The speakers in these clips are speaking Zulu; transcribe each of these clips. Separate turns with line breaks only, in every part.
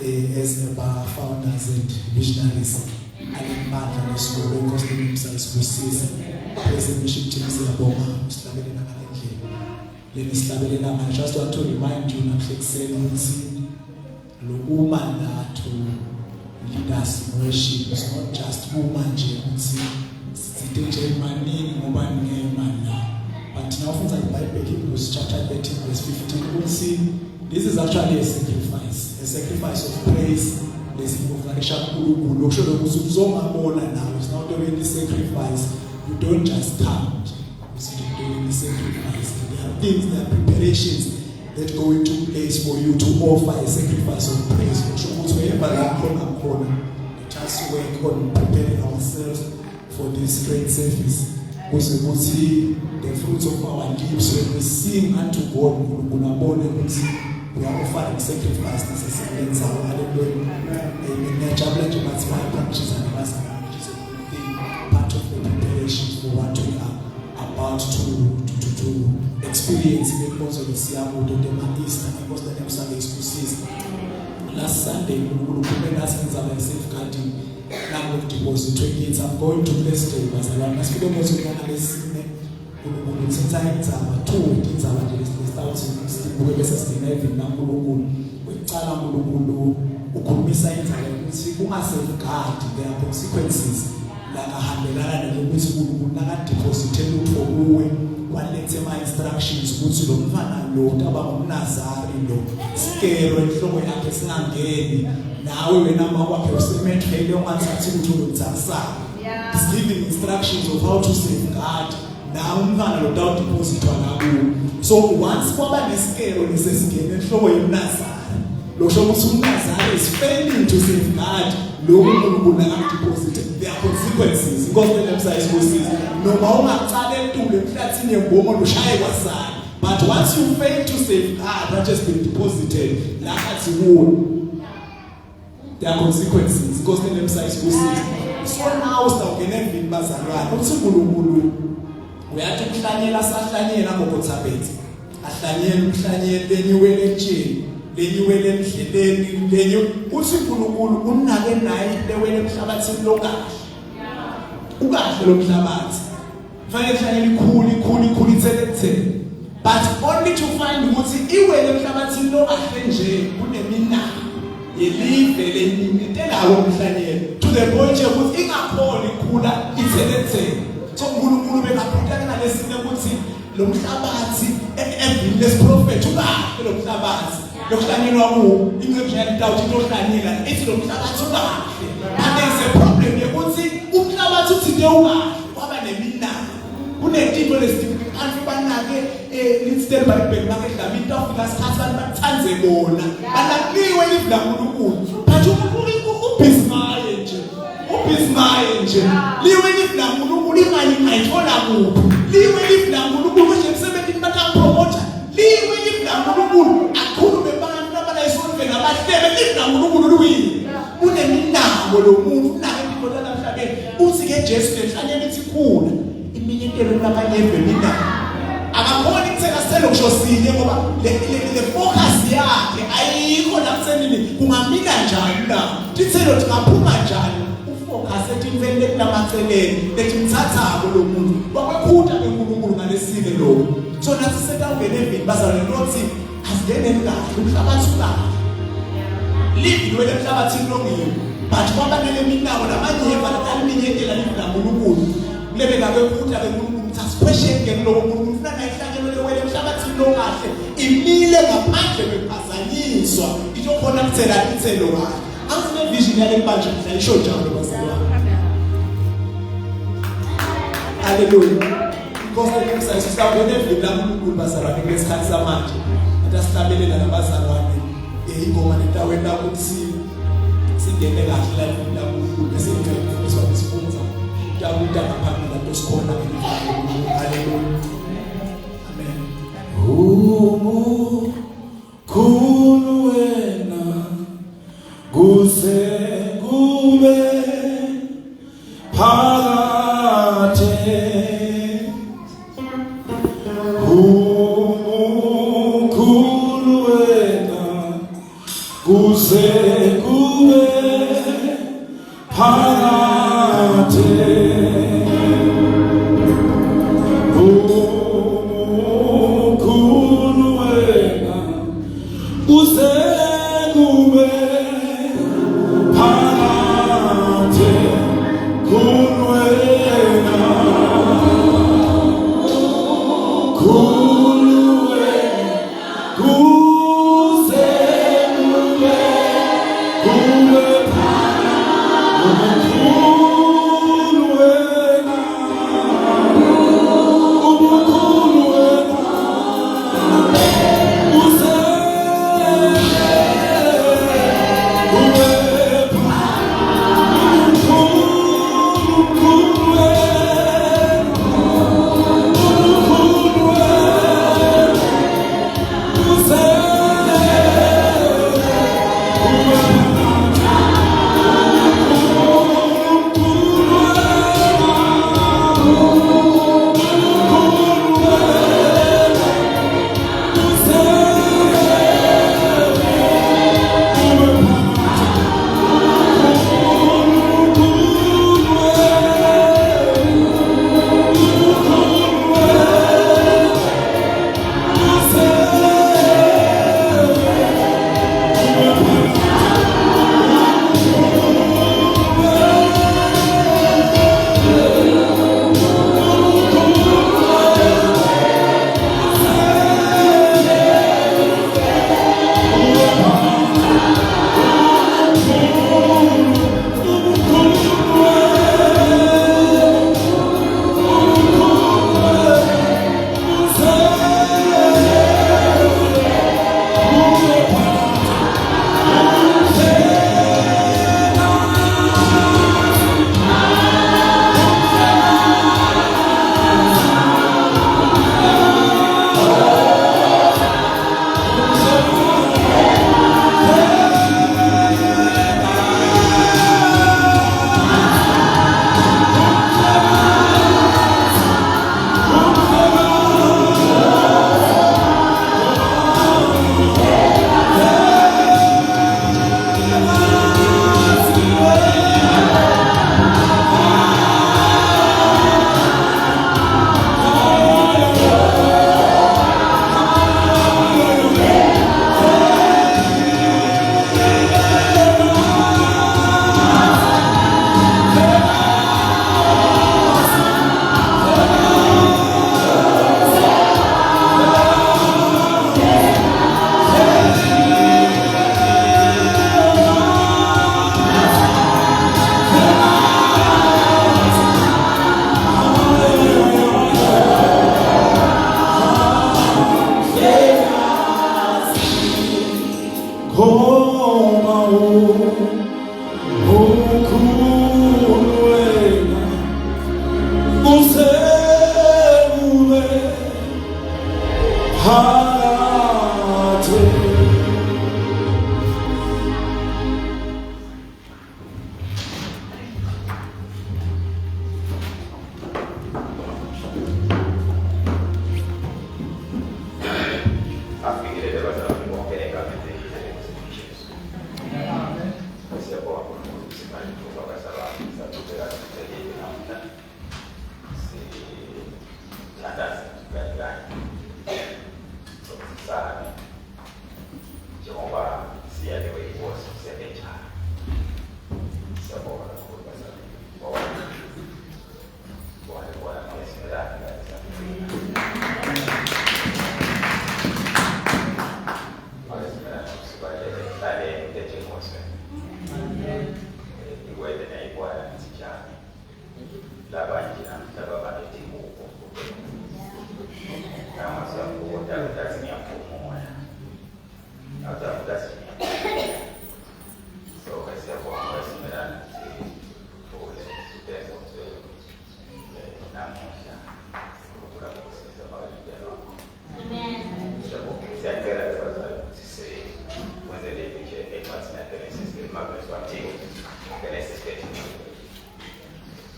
as our founders and visionaries. Alimandla lesikole inkosi emsayisibusisa presentation team siyabonga usihlabelela ngalendlela leni sihlabelela manje. Just want to remind you namhlekuseni ukuthi lokuma lathu leaders worship is not just uma nje ukuthi sithi nje imaningi ngoba ngemali la, but now ufunda iBhayibheli Hebrews chapter 13 verse 15 ukuthi this is actually a sacrifice of praise. It's not only sacrifice. You don't just come. It's not only sacrifice. There are things, there are preparations that go into place for you to offer a sacrifice of praise. Just work on preparing ourselves for this great service. Because we see the fruits of our lips when we sing unto God. We are offering sacrifice necessary. Part of the preparation for what we are about to experience. Because of the Siamu, the Easter, because the name Sunday is last Sunday, we will safeguarding number of deposit 28. I'm going to bless the Basalam. As we also want to listen, sometimes I'm told it's our there are consequences like a hundred deposited for one letter my instructions which you don't find about Nazari scare and throw a now when I'm our cemetery it's giving instructions of how to safeguard. Now without deposit on. So once Papa is scared when he says again, show him Nazar. Nazar is failing to safeguard deposit. There are consequences. God emphasizes no matter to the platinum woman shy was. But once you fail to safeguard what has been deposited, there are consequences. God emphasizes so now can have been Bazara. We are to Klanyela Satlanyela Mokotabet. Atlanyel, then you will change. Then you will then you Usipulu, Unaga night, they will have in Loka. Uga, Lokabat. Very cool, but only to find what's in Iwe, Kabatino, Atlenge, Unemina. You leave the Lady, to the point of putting up all the cooler, it's a so Guru make a protect and listen to Lumsabati and this prophet to that Lumsabati. Look, English and doubt you don't need it's Lumsabati. And there's a problem. You would see Umlabatu to the what I mean now. Who they people is instead by Market, I mean, doctors, husband, but Tanzania. And I knew when if the but you is my angel. Is my angel. Live if Namuru, I told Abu. Live if Namuru, which is 17 Mata promoter. Live if Namuru, I couldn't be banned, but I saw them about 7 Namuru. Unamina, Mulu, Naki, who's get just and it's cool. Immediately, I'm going to tell a the focus here. I could have sent me Kumamina Jana. Did say to Puma Jana. Invented Namatele, let him tata, but we put up a Guru and receive the law. So that's set up with David Bazar and Rossi as they didn't die to Kabatula. Live with the Kabatin long, but one of them now, and I might have an immediate and Guru. Living a put up a Guru, special and low, and I can't the way the Kabatin long after. Immediately, a packet with Pasani, so you don't want to say that it's a low. I'm a visionary budget and show John. Hallelujah. Because the name says, "Stop the name of the Lamb Basara against cancer match." And that's the name of the Basara. He go and it went down to see the negative life in the Lamb. The same thing is what is sponsor. Jawu da kapana na toskona. Hallelujah. Amen. Kunuena guse gube kuze kube phakade ukhulu wena kuze kube phakade khulu wena khulu wena kuze kube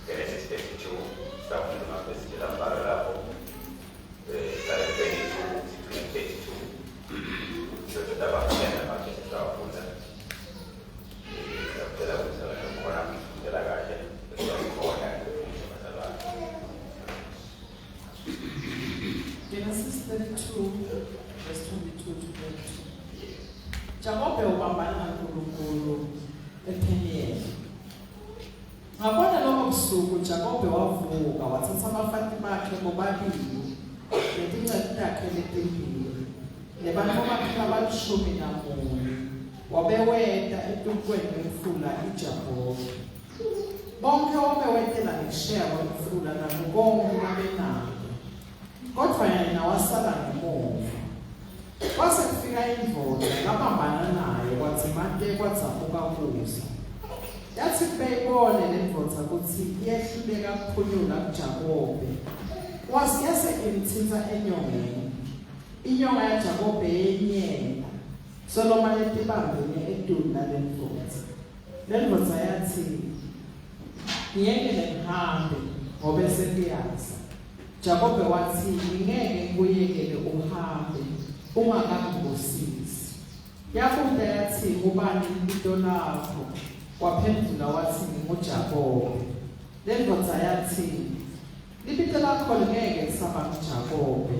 Genesis 22, starting from verse ePheniel. Ngabona lokho busuku Jakobe wavuka wathatha abafanti bakhe bobabili lezincwadi zakhe letimbili nebantu bakhe abalishumi namunye wabeweta etukweni lomfula iJaboki. Bonke wabewetela ngesheya kwemfula nakukonke abenako. Kodwa yena wasala ngemuva. Kwase kufika indvodza yabambana naye kwathi manje kwatsabuka kuza. Yathi beyibone lendvodza ukuthi iyehluleka ukuphunyula kuJakobe. Yase imthinta enyongeni. Inyonga yaJakobe yenyela. Solomon etibambene eduni lendvodza. Lendvodza yathi ngiyekele ngihambe ngoba sekuyaza. Jakobe wathi ngeke ngikuyekele uhambe ungakangibusisi. Yabuda yathi ubani impilo lakho? Waphendula wathi nguJakobe. Lendvodza yathi impilo lakho ngeke lisaba nguJakobe.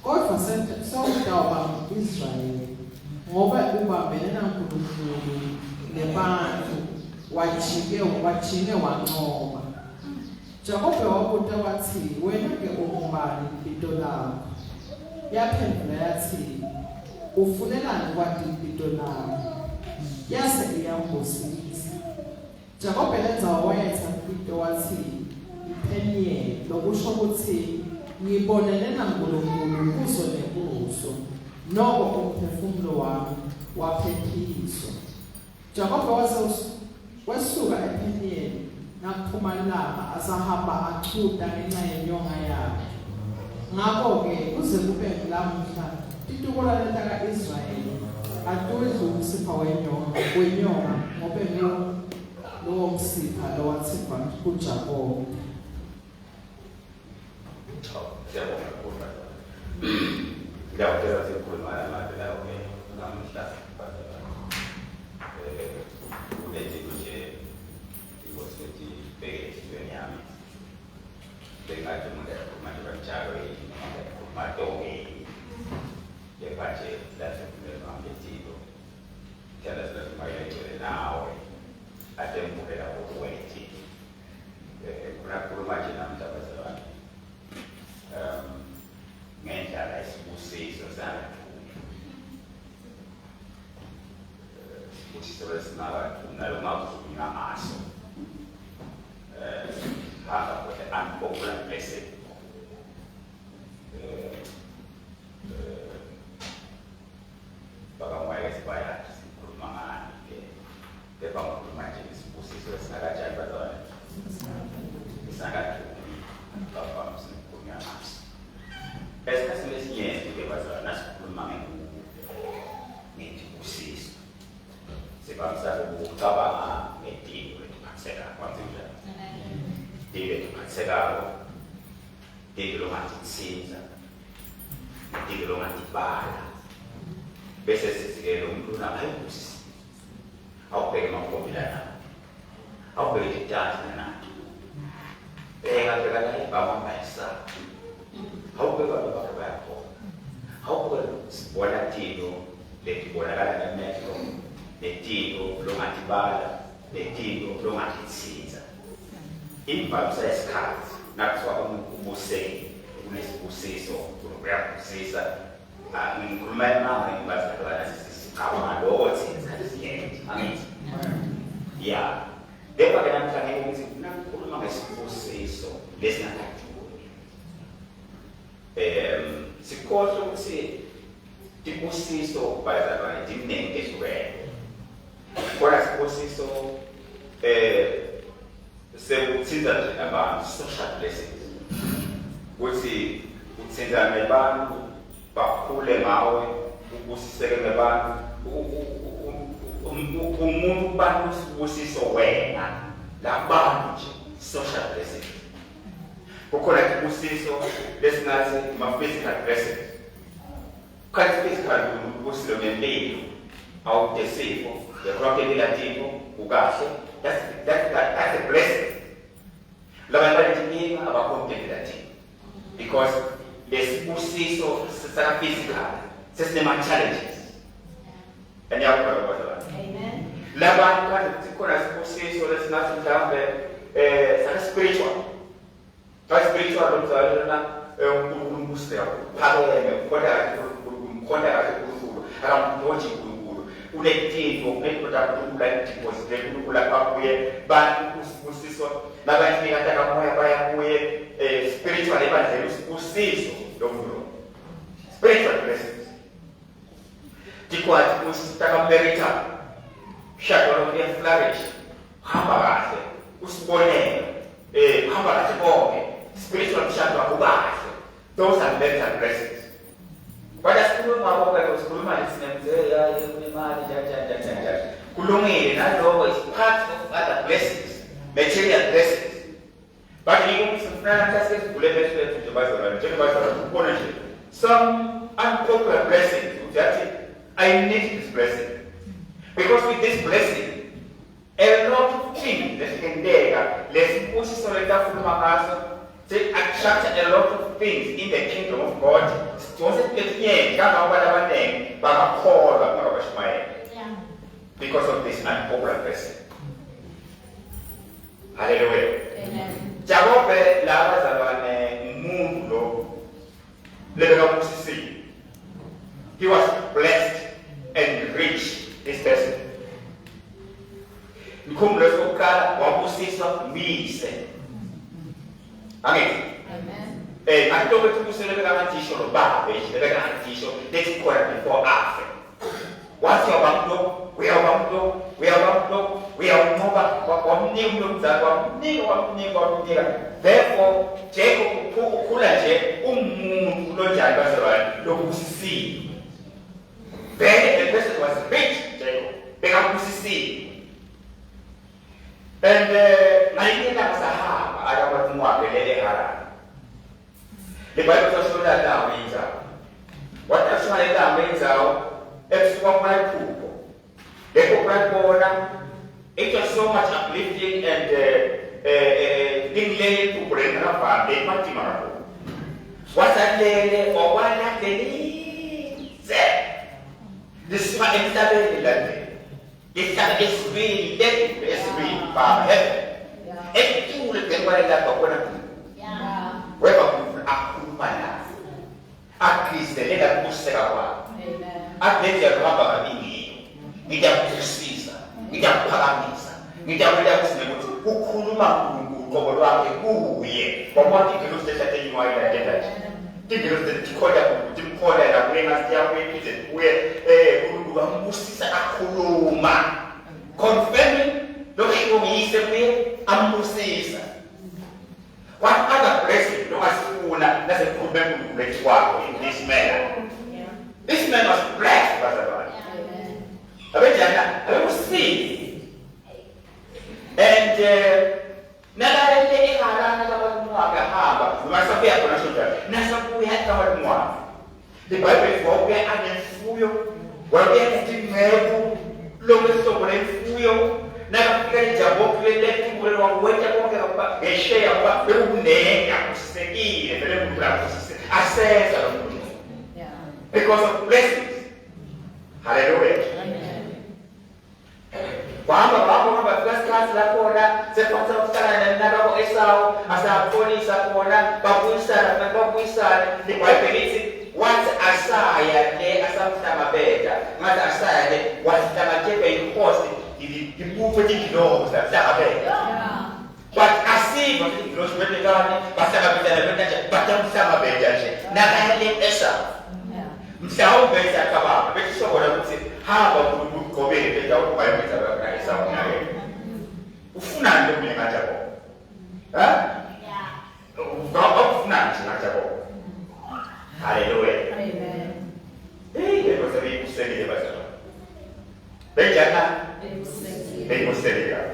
Kodwa sewudawuba Israyeli ngoba ubambene naNkulunkulu nebantu wajike wanqoba. Jakobe wabuda wathi wena ke ungubani impilo lakho? Yaphendula yathi ufunelani kwathi impilo lakho? Yase iyambusisa. Jakobe lenza wayetha impilo wathi iPheniel lokusho ukuthi ngibonene naNkulunkulu kuso nekuso noko umphefumulo wami waphephiswa. Jakobe wasuka ePheniel nakuphuma ilanga asahamba achuda ngenxa yenyonga yakhe. Ngakho-ke kuze kube lamuhla itukola lentaka-Israyeli atudli umsipha wenyonga ngoba lowo msipha lowathipha kuJakobe.
Ngiyawucela sikhuluma nabantu lawo namuhla kunezinto nje ingosithi bheke empilweni yami bengathi umuntu manje banjalo matonge yebanje lasemphulweni wami letilo tela silamayele nawe ate mphukela kokwethi kunakhuluma nje namhlabazalwane ngendlela isibusiso sangathuni isibusiso esingakathuni nalo makuzukunywa ngaso hamba with the unpopular blessing baka moya esibayati sikhuluma ngani kepha ngikhuluma nje isibusiso esingakajali bazalwane sangathuni baba sikhulunywa ngaso. Esikhathini esiningi ke bazalwane sikhuluma ngesibusiso. Sibamisa ukucabanga ngedingo letiphatheka kwanzima. Dingo letiphathekako, dingo longatitsinza, dingo longatibala. Bese sithi-ke lo muntu ungayibusi. Awubheke amakhomila nawo. Awubheke idatha nawo. Bheka la ibamba isakho. Awubheka lokho bayakhona. Awubheka sibona tilo letibonakala ngamehlo, letilo longatibala, letilo longatitsinza. Imvamisa yesikhathi nakuthiwa umuntu ubuseke kunesibusiso uyabusisa. Ngikhuluma nawe ngibazalwana sicabanga lokho thina isikhathi esiningi angithi ya depa ke namhlanje ukuthi nakukhuluma ngesibusiso lesingakathuli sikhohle ukuthi tibusiso bazalwane dimnenge ehlukene kodwa sibusiso sekuthinta nje abantu social blessings ukuthi uthinta nabantu bakhule ngawe ubusiseke nabantu umuntu bantu sibusiso wena labantu nje social blessings kukhona ibusiso lesingathi ma-physical blessings kanti physical ubusilo ngempilo awudesifo yakhulakekela tipo ukahle that's a blessing labantu banetinkinga abakhompekela tipo because lesibusiso saka-physical sesinema-challenges and yakubala bazalwane la Labantu kade sikhona sibusiso lesinathi mhlambe saka spiritual. Ka spiritual lomzalana uNkulunkulu ubusela phakeme kodwa konda kahle kukhulu akamdonji kukhulu unetinto nekupata kukhulu deposit kukhulu kabuye bantu usiswa nabanye kataka moya baya kuye spiritual ebandleni usizo lomulo spiritual blessings dikwati usitaka merita shakolo ya flourish hamba kahle usibonele hamba kahle bonke spiritual shakolo akubahle. Those are mental blessings. Pada sikhuluma ngoba usikhuluma lisinenze ya imali jaja. Kulungile naloko is part of other blessings, material blessings. But you must kule bese njengoba some unpopular blessings that I need this blessing. Because with this blessing, a lot of things that can take let's push so that they attract a lot of things in the kingdom of God. Because of this unpopular blessing. Hallelujah. Amen. Jacob lava zavane mundo lebeka musisi. He was blessed and rich, this person. Mkhumbulo sokukala wabusiswa mise. Amen. Amen. I told you to say that I'm a teacher of Bible, that I'm a teacher, let's call it before after. What's your bump? We are bump, we are bump, we are mobile, therefore, Jacob Kulaje, Lobusi. Then the person was rich, Jacob, become Busi. And my name was Sahaba, I was more the Bible tells us that now means out. What does that means out? It's what my people. They go right forward. It was so much uplifting and delayed to bring up a big tomorrow. What's that lady or what that lady said? This is what it's happening. It's really dead, it's really far heaven. It's too little when I got one. Where Akumana, Akis, the letter Musera, Akia Rabba, Nida Caesar, Nida Paramisa, Nida Ukuma, Goboraki, who ye, but what you can lose the setting you might identify. Did you lose the Ticoda, Tim Coda, and bring us their way, where Musisa Akuluma, confirming the show me is a way, Amusisa. What other blessing do I see that's a problem in this man? This man was blessed, Pastor Bari. I will see. And the Bible is what we are against Fuyo, where we are getting married, longest over in Fuyo. Never forget Jabok, let him go on, wait upon a share of what will name, I said, because of blessings. Hallelujah. Quando vamos para as casas da fora, se pode estar na nova Esau, as a polícia fora, babuisar, depois permite, once Asaya, as a beta, mas Asaya, once a bem posto. The move it knows that but I see what it knows when the garden, but I'm some of it. Now I live Esa. Msao Besa Kaba, which is what I would say, how about we go in the dog by Esa? Ufunan doing Matabo. Huh? Hallelujah. Amen. Hey, there was a big city of us. They must say that.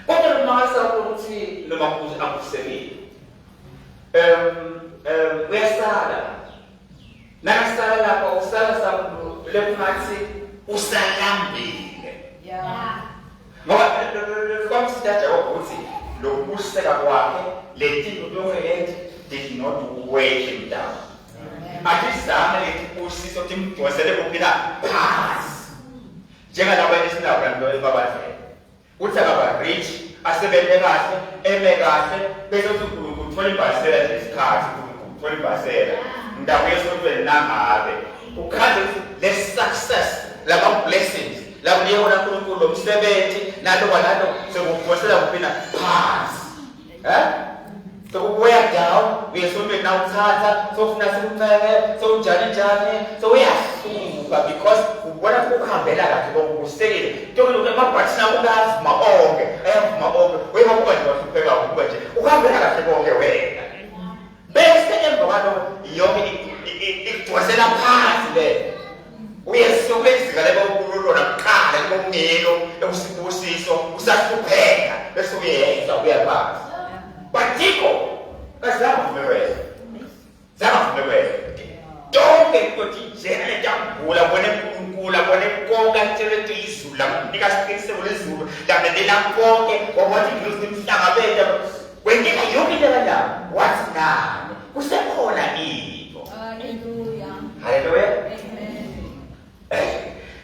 What the master will see the Makus Akusemi? Where Sada? Nakasala or Sala Lepunasi Usalambi. Yeah. What the consider of Uzi, Lopusa Wake, let him do it, did not weigh him down. At this time, it was him to a celebrity pass. njengalabo esinabo babazele uthi akaba rich asebenze kahle eme kahle bese uthola imbasela lesikhathi uthola imbasela ndawo yesontweni nangabe ukhaze le success laba blessings labo liyona uNkulunkulu lo msebenzi nalo kwanalo sekuvosela kuphina phansi so wear down uyesontweni na uthatha so ufuna sikunceke so njani so uyasuka because ubona ukuhambela kahle ngokusekele ntombi emabhathina ukuvuma onke ayavuma onke wema nje wasupheka ukuba nje ukuhambela kahle konke wena bese emva kwalo yonke ikudwasela phansi le uyesuka ezikale bokululona kuqala ngomngelo ekusibusiso usahlupheka bese uyenza uyaphansi batiko kazama meweza donke ukuthi njena lejambula bone uNkulunkulu bone konke athelete izulu lakunika isiqiniseko lezulu lakulela konke ngoba iNkosi imhlangabeza wengena yonke into kanjalo wathi nami kusekhona into haleluya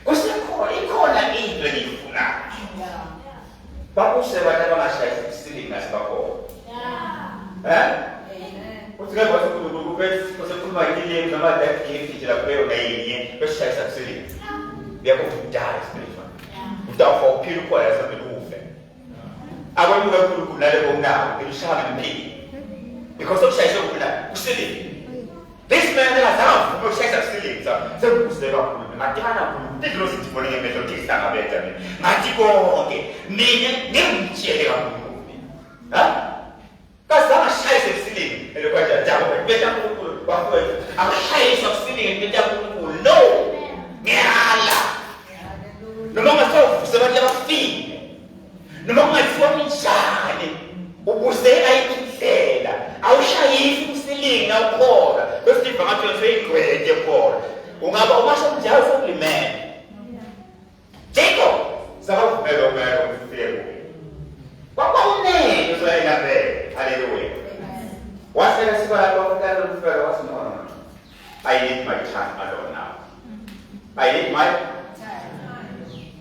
kusekhona into engiyifunayo bakusebenza bangashayisa isilinga sibakhona uthi ke bathi uNkulunkulu kusekhuluma ngilimi noma that gift la kuyo ngayinye beshayisa isilinga yakudala spiritual utafa uphila kwa yasa belufe abantu kaNkulunkulu nale bonawo belishaka ngempilo because okushayisa ukula usilinga this man lazama ukushayisa isilinga sekuzeka kakhulu ngathana kakhulu izinto zithibone ngemehlo tisangabetha mina ngathi konke mina ngimtshele kakhulu kazama shayisa isilinga elokwaja jabo beta uNkulunkulu bafowethu akashayisa isilinga beta uNkulunkulu no ngiyala noma ngasofuza abantu abafile noma kungathiwa njani ubuzeka indlela awushayisi isilinga ukhona bese ivangathi useyigwede khona ungaba umasho njalo sokulimela Jacob sakavumela umelo umfile kwakunene uzayela vele haleluya wasela sibala lokukala umfelo wasinona I need my time alone now I need my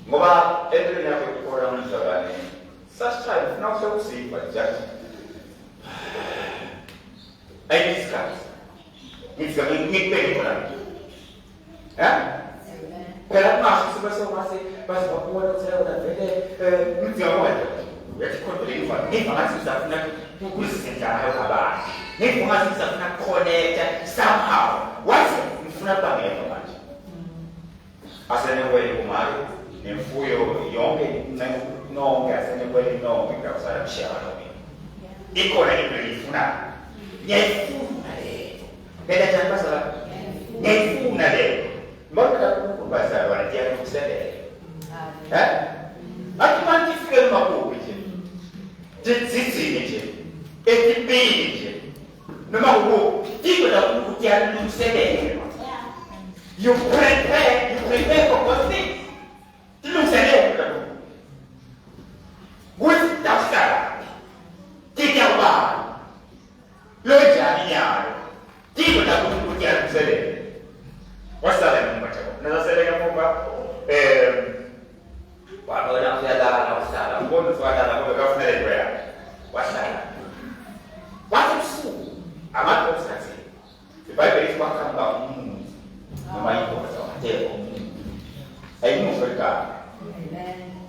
ngoba endlini yakho ikora umhlabane such time not so see but just I discuss ngikubeke khona phela manje sibasomase basibona ukuthi yona vele ngiziyabona yakhontrolling for ngathi uzafuna ukuzenza ngayo abantu ngathi uzafuna connect somehow wathi ngifuna bangena manje asenekweli kumali nemfuyo yonke nonke asenekweli nonke ngiyasala kushaya nomina ikhona into engiyifuna ngiyayifuna leyo phela njani basala ngiyayifuna leyo mbona kubazala wantiya ukusebenza athi manje fike makubi nje nje etipini nje noma uko tiko la ukutyala lumsebenza you prepare for what thing tilungiselela ukuthi tafsala tijaba lojani yalo tiko la ukutyala lumsebenza wasala ngumachako nazaselela ngoba wabona uyadala wasala mbona uswadala ngoba kafunele ngoya wasala wakusuku amadosathi iBhayibheli ithi wakhamba umuntu noma indoda wateko ayimufeka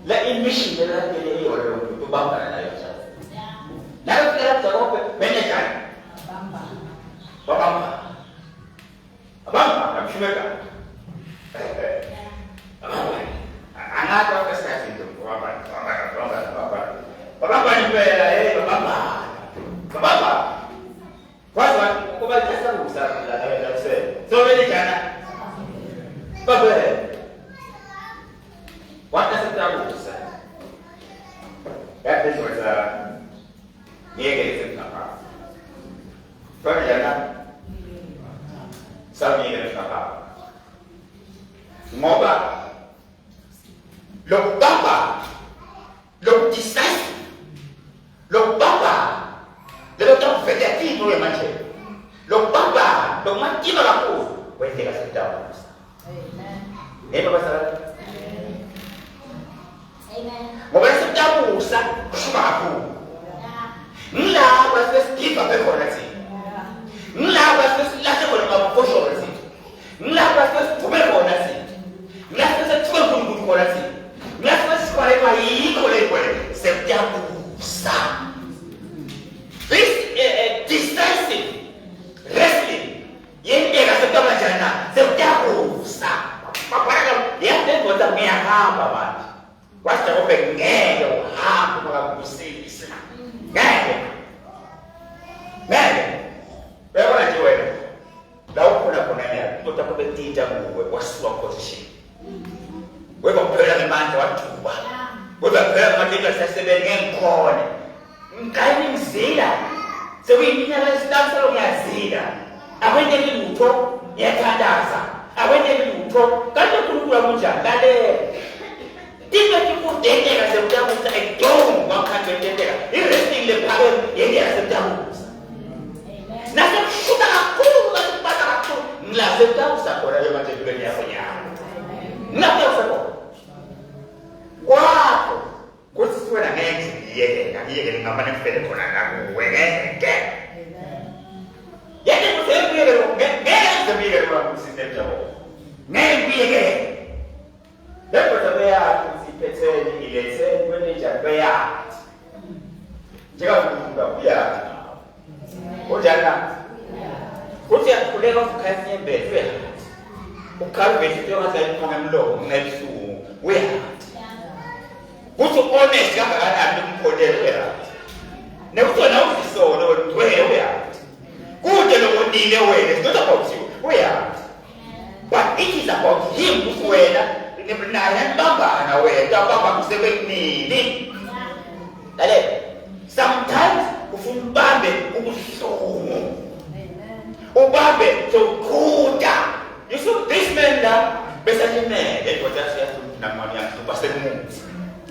la imission lelakele yona umuntu ubambana nayo njalo nayo kela Jacob benejani bamba amshumeka angathi akasikhathi into baba impela baba kwazi kuba tsasarusa la so vele jana baba what does it tsarusa that is what yeke tsaka baba jana sabi yeke tsaka ngoba lokubamba lokudecisive lokubamba lokuvegetivo manje lokubamba lokumatima kakhulu wendlela sedawusa amen basala kusa kushuka kakhulu ngilapha sesigiva bekhona thina ngilapha sesilahle khona mabufoshora thina ngilapha sesiphume khona thina ngilapha sesithuke uNkulunkulu khona thina ngilapha sesikhwalelwa yikho lekwele sekuyakusa. This decisive wrestling yenteka sekuthabanjana sekuyakusa mabhaka yadengoza ngiyahamba manje wathi ngobe ngeke uhambe makakusisi ngeke bebona nje wena la ukhona khona la kodwa kube tinta kuwe wasuka position weba kuphela ngemandla wathuba weba phela ngamandla asesebenza ngenkhona ngani ngizila sekuyiminyaka esihlanu lo ngiyazila akwente lutho ngiyathandaza akwente lutho kanti uNkulunkulu akunjani lalela Tiba kudendeka sekudamusa edong wakhandwe dendeka irresting lephakeme yendeka sekudamusa nasekushuka kakhulu kasukubata kakhulu ngilazekudamusa khona lemathelweni yakho nyama ngilapekusa khona kwakho kuthi siwena ngeke ngiyekele ngamane kufele khona nakuwe ngeke yeke ngeke ngeke kusistem jabo ngeke lepo tabeya sipetheni iletheni kweninja beya njengakufunda kuya ojana kuthi yakhuleka ukukhathi nyembethe ukhala bethu ngazayi khona emlomo ngebusuku uya kuthi honest kangakanani umkholela uya nekutona uzisolo uya kude lokunile wena it's not about you uya but it is about him wena Naya bamba wena bamba kusebenini dale sometimes ufumbambe ubuhlungu ubambe sokuda you see this man la besalimele kodwa siyafunamani yakhe basemuzi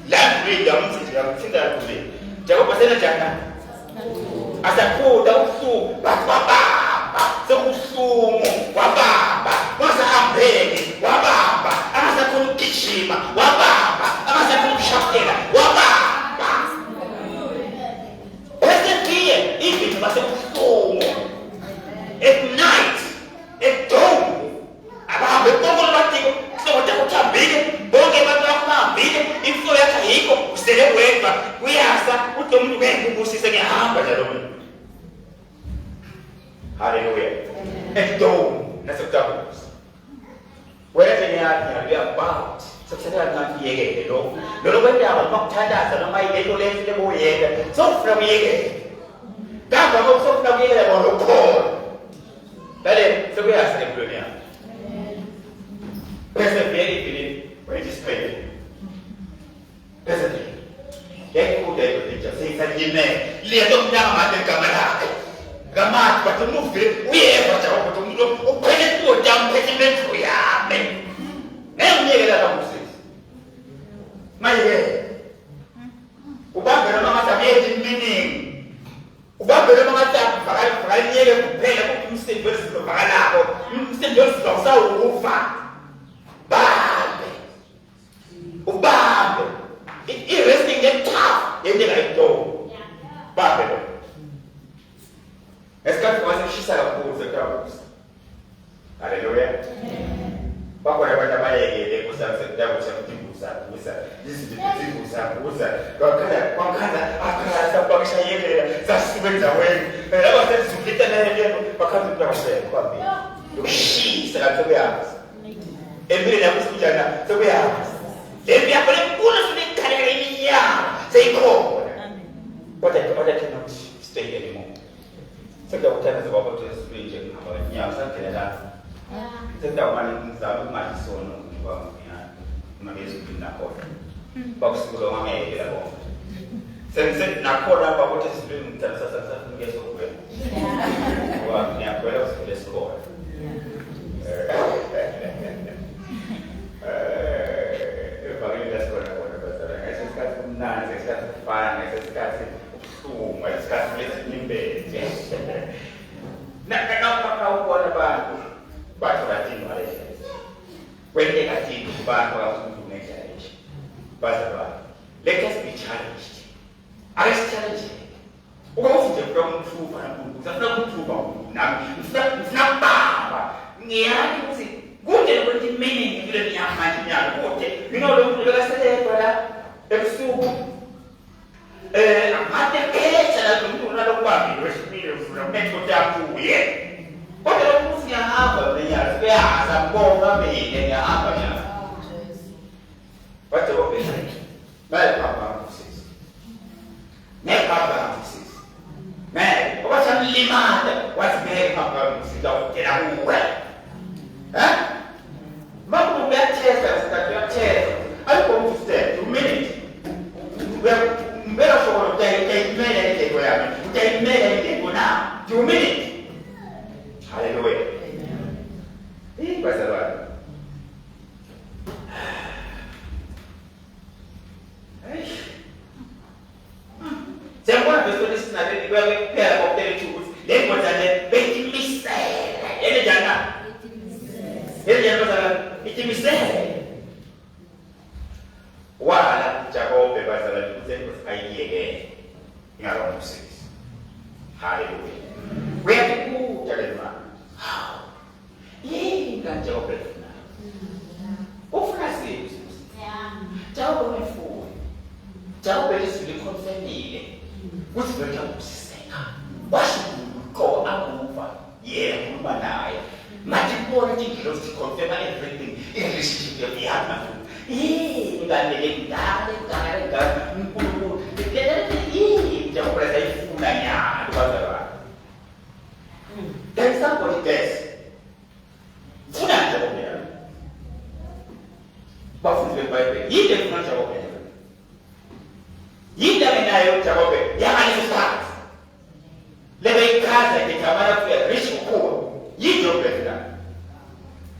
la ngida umsithi yakuthinda kule njengoba basena jana asakuda ubuhlungu baba sekubuhlungu wabamba wasahambeni wabamba amasakhona ukugijima wabamba amasakhona ukushapela wabamba besetiye ibintu basebuhlungu at night at dawn abahambe bonke labatiko sokuthi kuthambile bonke abantu bahambile imfuyo yakhe ayikho usele wedwa uyasa uthi umuntu ngekubusise ngiyahamba njalo mina hallelujah at dawn nasekudabusa whether you are about sekusenela ngiyekele lo kwendaba makuthandaza noma yilento lento lebuyeka sokufuna uyekele ngapha sokufuna uyekele bona ukhona dale sekuyasa empilweni yakho persevere in participate persevere yekude kodwa seyisajime lento mnyama manje igama lakhe ngamathi bathi umuvile uyeva nje ukuthi umuntu uphele kude amphethimentu yami ngiyekela kamusisi maye ubambe noma ngasabethi meaning ubambe noma ngathi vakanyeke kuphela ukuthi umsebenzi wesizo vakalapho umsebenzi wesizo usawufa bambe ubambe i-resting tough yendlela yento bambe lo esikhathi kwasishisa kakhulu sekudabusa haleluya bakhona abantu abayekele kusasekutabusa kutimbusa kusa izinto kusa kwakhanda akhala bakashayekela sasibenza wena laba sesizukita naye bakhanza ukubashela kwambi ukushisa lapho kuyazi empilweni yakho sikujana sekuyazi lempi yakho lenkulu sinikhalela iminyaka seyikhona but I cannot stay anymore sekudawuthanda sekwabotho esipinje ngihamba ngenyanga sangelela sekudawumane ngizama ukungayisono ngingabezipini nakhona bakusikuzwa ngangekela bonke nakhona babotho esipini ngithandisasasafike sokuwena ngoba ngiyakhwela usikule esikhona evangeli lasikhona khona basala ngesikhathi kumnandi ngesikhathi kufana ngesikhathi ubuhlungu ngesikhathi lesinimbete nakakawubona abantu bathi bathini walesha kwenteka thini kubantu abasukuthi unendlela esha baza abantu let us be challenged ayisichallenge ukuthi nje from nankulu ngifuna baba ngiyani ukuthi kunje ukuthi meaning kule mnyama nyalo kude lo muntu bekaselepha la ebusuku amade kesha la muntu unalokubamba wesibili ufuna umetho yakuye kodwa lo muntu ngiyahamba lenyalo kuyaza mbonga mina ngiyahamba nyalo wathi obese baye papa kusisi papa kusisi oba limada wathi papa kusisi la kuwe Maku uyacheza usikati uyacheza alikuwa mtu step 2 minutes mbele shoro utaimela ile kwa yami utaimela ile kuna 2 minutes haleluya hii kwa sababu Sembona pessoa sina vile kwa pera kwa tele tu lengo zale beti misela ile jana ele ya bazala itimisele wala Jacobe bazala kuzengo ayiyeke ngalo msisi haleluya weyakuja lema yinga Jacobe ufuna sisi Jacobe mfuni Jacobe lisile confirmile ukuthi beka usiseka washo ko akufa kuba naye Mati pone tingilo si confirma everything in relationship with the other. Ngane ngane mpulu. Jangan pada saya funanya dua. Dan somebody tes. Funan jawabnya. Bafu baik-baik. Ini funan jawabnya. Ini menayo jawabnya. Yang ada susah. Lebih kaya kita mana punya risiko. Yito pesa.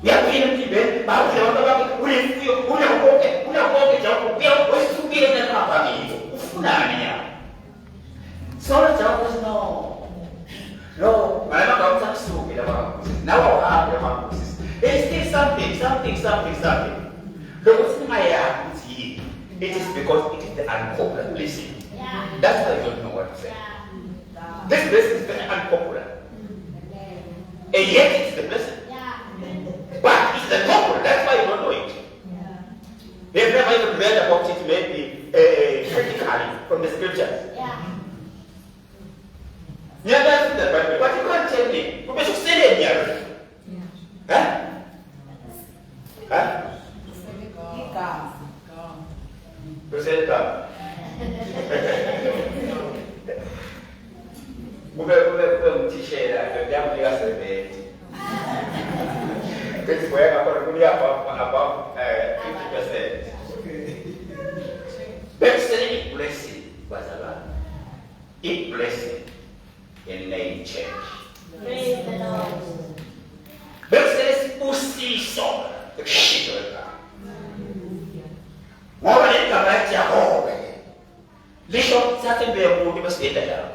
Ya pina tibe, ba unaona baba ule fio, unakoke japo pia usubiri na kama hiyo. Ufunani ya. Sora japo no. No, maana kama mtaksuki na baba. Na wao hapo baba. There's still something. Look at my eye. It is because it is the unpopular blessing. Yeah. That's why you don't know what to say. Yeah. This blessing is very unpopular. And yet it's the blessing. Yeah. But it's the popular. That's why you don't know it. Yeah. They've never even read about it maybe critically from the scriptures. Yeah. You understand that, but you can't tell me. You should say it here. Huh? Huh? You said God. Come teacher, I don't know what this way, I'm going to be above 50%. Best blessing was about it blessing in name change. Praise the Lord. Best pussy song, the shit of God. What did come back to home? Little certain be a movie was there.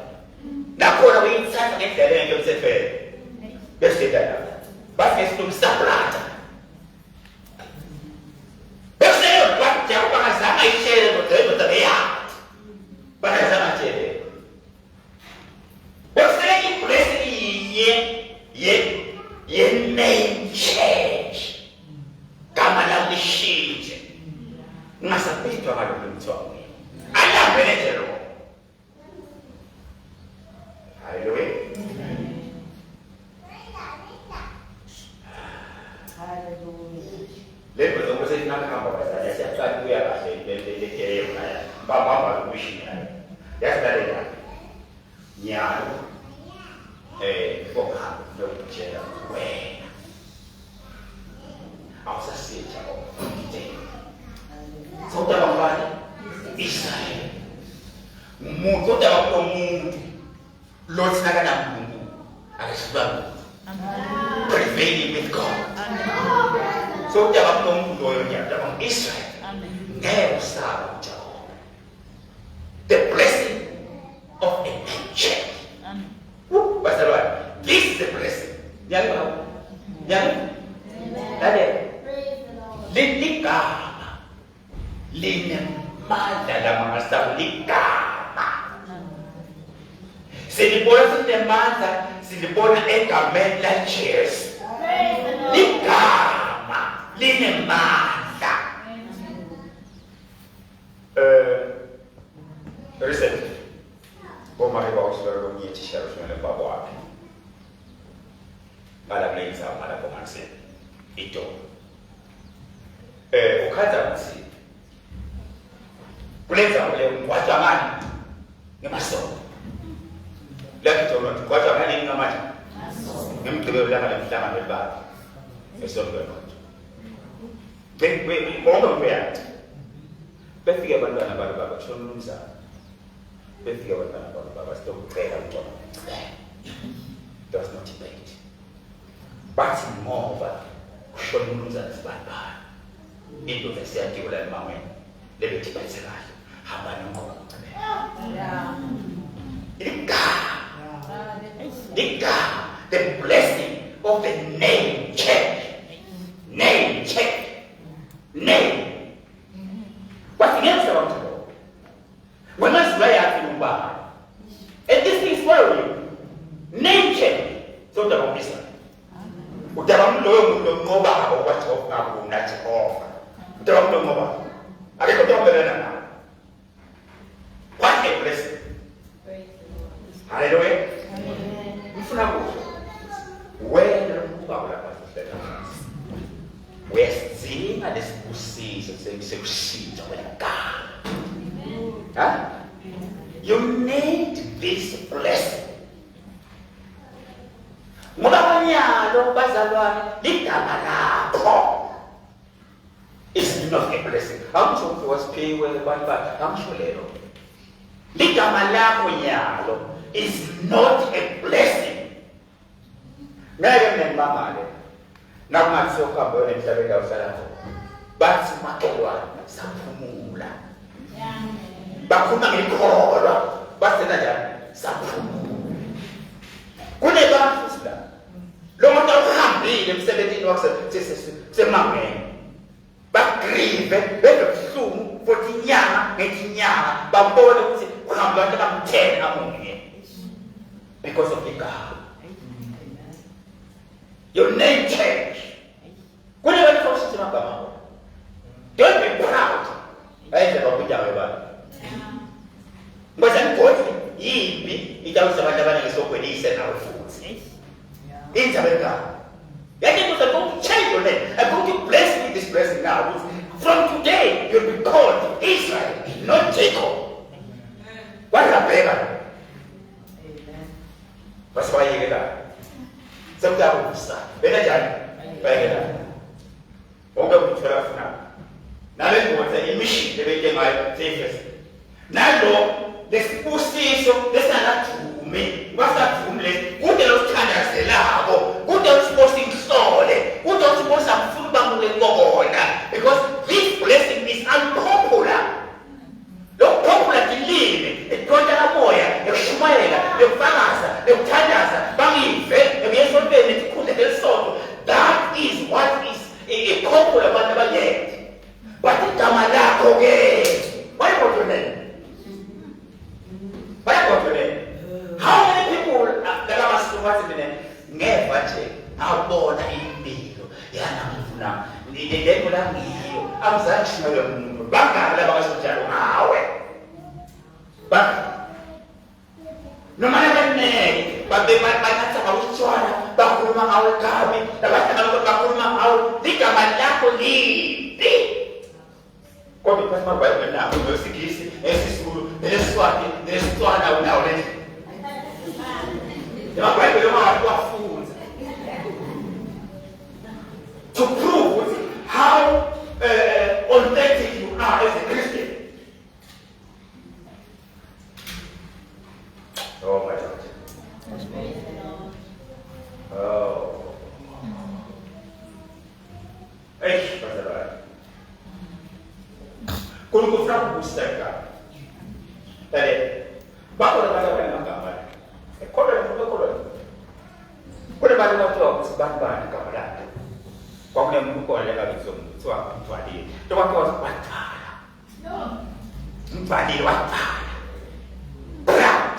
Now, what are we inside of it? And you say, let's say that. But it's to separate. Let's say, what Japan I share with the art. But as I said, let's say, ye name change. Come along the sheet. Must be to have been told. I am better. Hallelujah. Lepas tu mesti nak apa saja. Siapa tu yang asal dia kira mana? Bapa mesti mana? Ya sudah dah. Nyar, bukan dok cerita. Weh, apa sih cakap? Sudah bapa Israel. Mutu dah bapa mutu. Lord Naganam Mungu Agasbam. Prevailing with God. So jawab tong loyonya jawab Israel. Never stop jawab. The blessing of a nation. Pastor Lord, this is the blessing. Yang tahu? Yang tadi. Linikama. Linemada dalam masa likama. Silibona sinemandla, silibona egameni laJesu. Ligama linemandla. Recently, Omari Bawusler komnyethi share baba wakhe. Ngala kule inzaba lapho ngase iDomo. Ukhaza ukuthi kulenza kule ngwaja ngani ngemasondo. Lapho Jono ngwaja ngani ngamathi. Ngimgcibelo langa lemhlanga belibaba. Esondo lonke. Bonke mfeyana. Befike abantwana baba kushona umzana. Befike abantwana baba sitokucela uNtwana. Does not debate. But ngoba kushona umzana sibaba. Into lesiyadikula emamweni lebethi bayisekayo. Hamba nongoba. The blessing of the name change. Name change. Name. What the answer want to go? When I swear at you, and this thing is for you. Name change. So the one is what I'm doing with mobile, what's up now, that's all. Drop the mobile. I don't know now. What a blessing. Hallelujah. When we're seeing at this season, saying, huh? You need this blessing. It's not a blessing. I'm sure it was paid well, but I'm sure later. Is not a blessing. Never remember now my so called burning but Makewa, Sampumula. Bakuna Mikora, but the Sampumula. Good about that. Lord of Hambi, 17 was a mammy. But grieve, better soon, 14 young, 18 young, but both come back 10 among you. Because of the God. Your name changed. Whenever you talk to my don't be proud. I said, "Oh, we don't have but I'm going it does the so when he said our foods. In America. Then it was going to change your name. I'm going to bless you with this blessing now. From today, you'll be called Israel, not Jacob. What a beggar. That's why you get that. Sometimes, when I die, now let's go to mission. The way my safest. Now, this position, this not to me. What's that to me? Who else can I say? Who else supposed to install it? Who else supposed to food bamboo go on? Because this blessing is unpopular. Look, popular to live. It's going to Moya, the Shumaila, the Fangasa, the Tanyasa, Bangi, the Yeson, the Kuta, that is what is a popular one never yet. But the Tamalako game. Why about your name? Why about your name? How many people that are asking what's in the name? Never check. How born in me. Yana Muna. The devil I'm here. I'm saying, but no matter what name, but they might not have a chwana, Bakurma our Kami, the Bakurma our Dikamalako Lee. Come because my wife went now, there's the kiss, there's the school, there's Swati, there's Swana now. My wife will have fools. To prove how authentic you are as a Christian. Oh my God. Oh. Hey, Pastor Ryan. Kung kufra booster ka. Tadi, bako na kaya ng kamay. Kolon. Kung naman mo to, ban kamay. Kung naman mo ko lang ang suwang tuwadi. Tuwang ko sa patala. Tuwadi watala. Proud.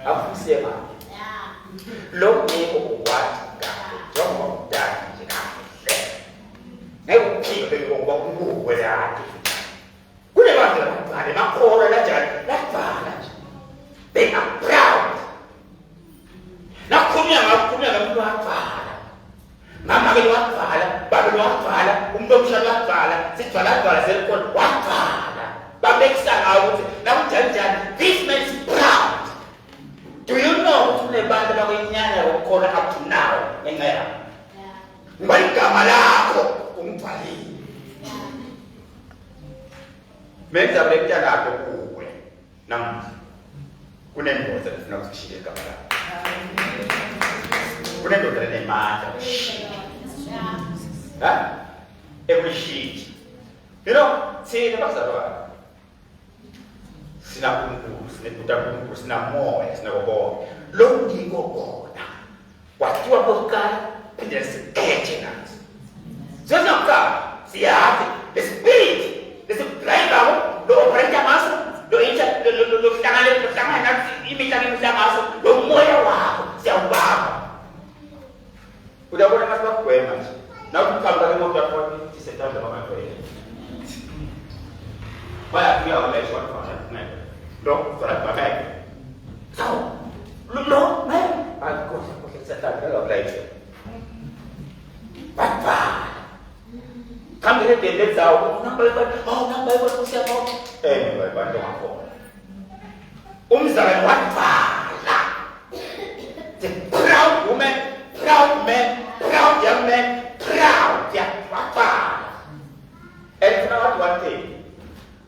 Afusema. Lo ngeke ukwazi kahle njengoba udala nje kahle. Ngeke uphike ngoba ukuwela. Kule bantu abaqale bakhola kanjani lavala nje. They are proud. Nakhulunywa ngabantu abaqala. Mama ke wavala, baba wavala, umuntu omshado wavala, sivala selikhona wavala. Babekisana ukuthi nakunjani this man is proud. Do you know ukuthi kunebantu abakwenyanya ukukhona up to now ngenxa yakho? Ngibani igama lakho ungibhalile. Menza bekutshana lapho kuwe. Namuhla kunendoda efuna ukushiya igama lakho. Kunendoda enemandla. Every sheet. You know, see the bazalwane. Sina uNkulunkulu, sinebuta uNkulunkulu, sina moya, sina bonke. Lo ngiko khona. Wathiwa bokala phinde sikhethe nathi. Sezamka, siyazi, the spirit, the blind lawo, lo operate amaso, lo hlangana nathi imihlangano amaso, lo moya wakho siyawubamba. Udabona abantu bakugwema nje. Nakukhamba emoto yakho isentanda bamagwema. Bayafika ngalesho wafana nene. Lo fara bamay. Saw. Lo man. Akho sentanda ngablayise. Papa. Kambe dele zawo number kusiyabo. Bantu ngakho. Umzalwane wafala. The proud woman, proud man, proud young man, proud young papa. And you know one thing.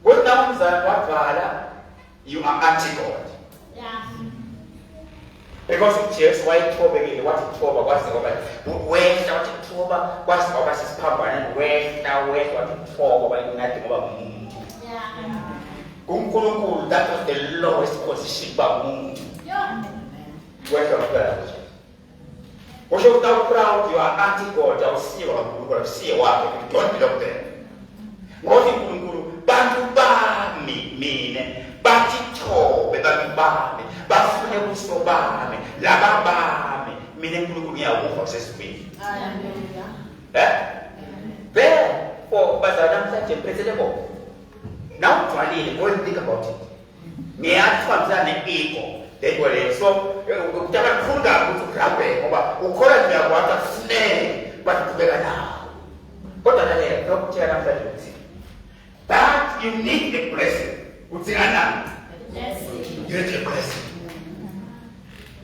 Good now, you are anti-God.
Yeah.
Because of tears, why talk again? What to talk about? What's the government? Where shall you talk about? What's the government's power? And where what to talk about? Nothing about moon.
Yeah.
That was the lowest position about moon.
Yeah.
Where shall you go? What you are proud, you are anti-God. You see what you don't belong there. What you bantu bami mine bathi thobe bami bafune kuso bami laba bami mina uNkulunkulu ngiyawuva sesibili. Therefore bazalwane namhlanje phezele bo. Now ujwalile go and think about it. Ngiyathiwa ne-ego that way so utaka khunda ukuthi ugrabe ngoba ukhola nje kwathi afuneke bathi kubeka nawo. Kodwa lalela lokutshela namhlanje ukuthi that you need a blessing.
Yes.
You need a blessing.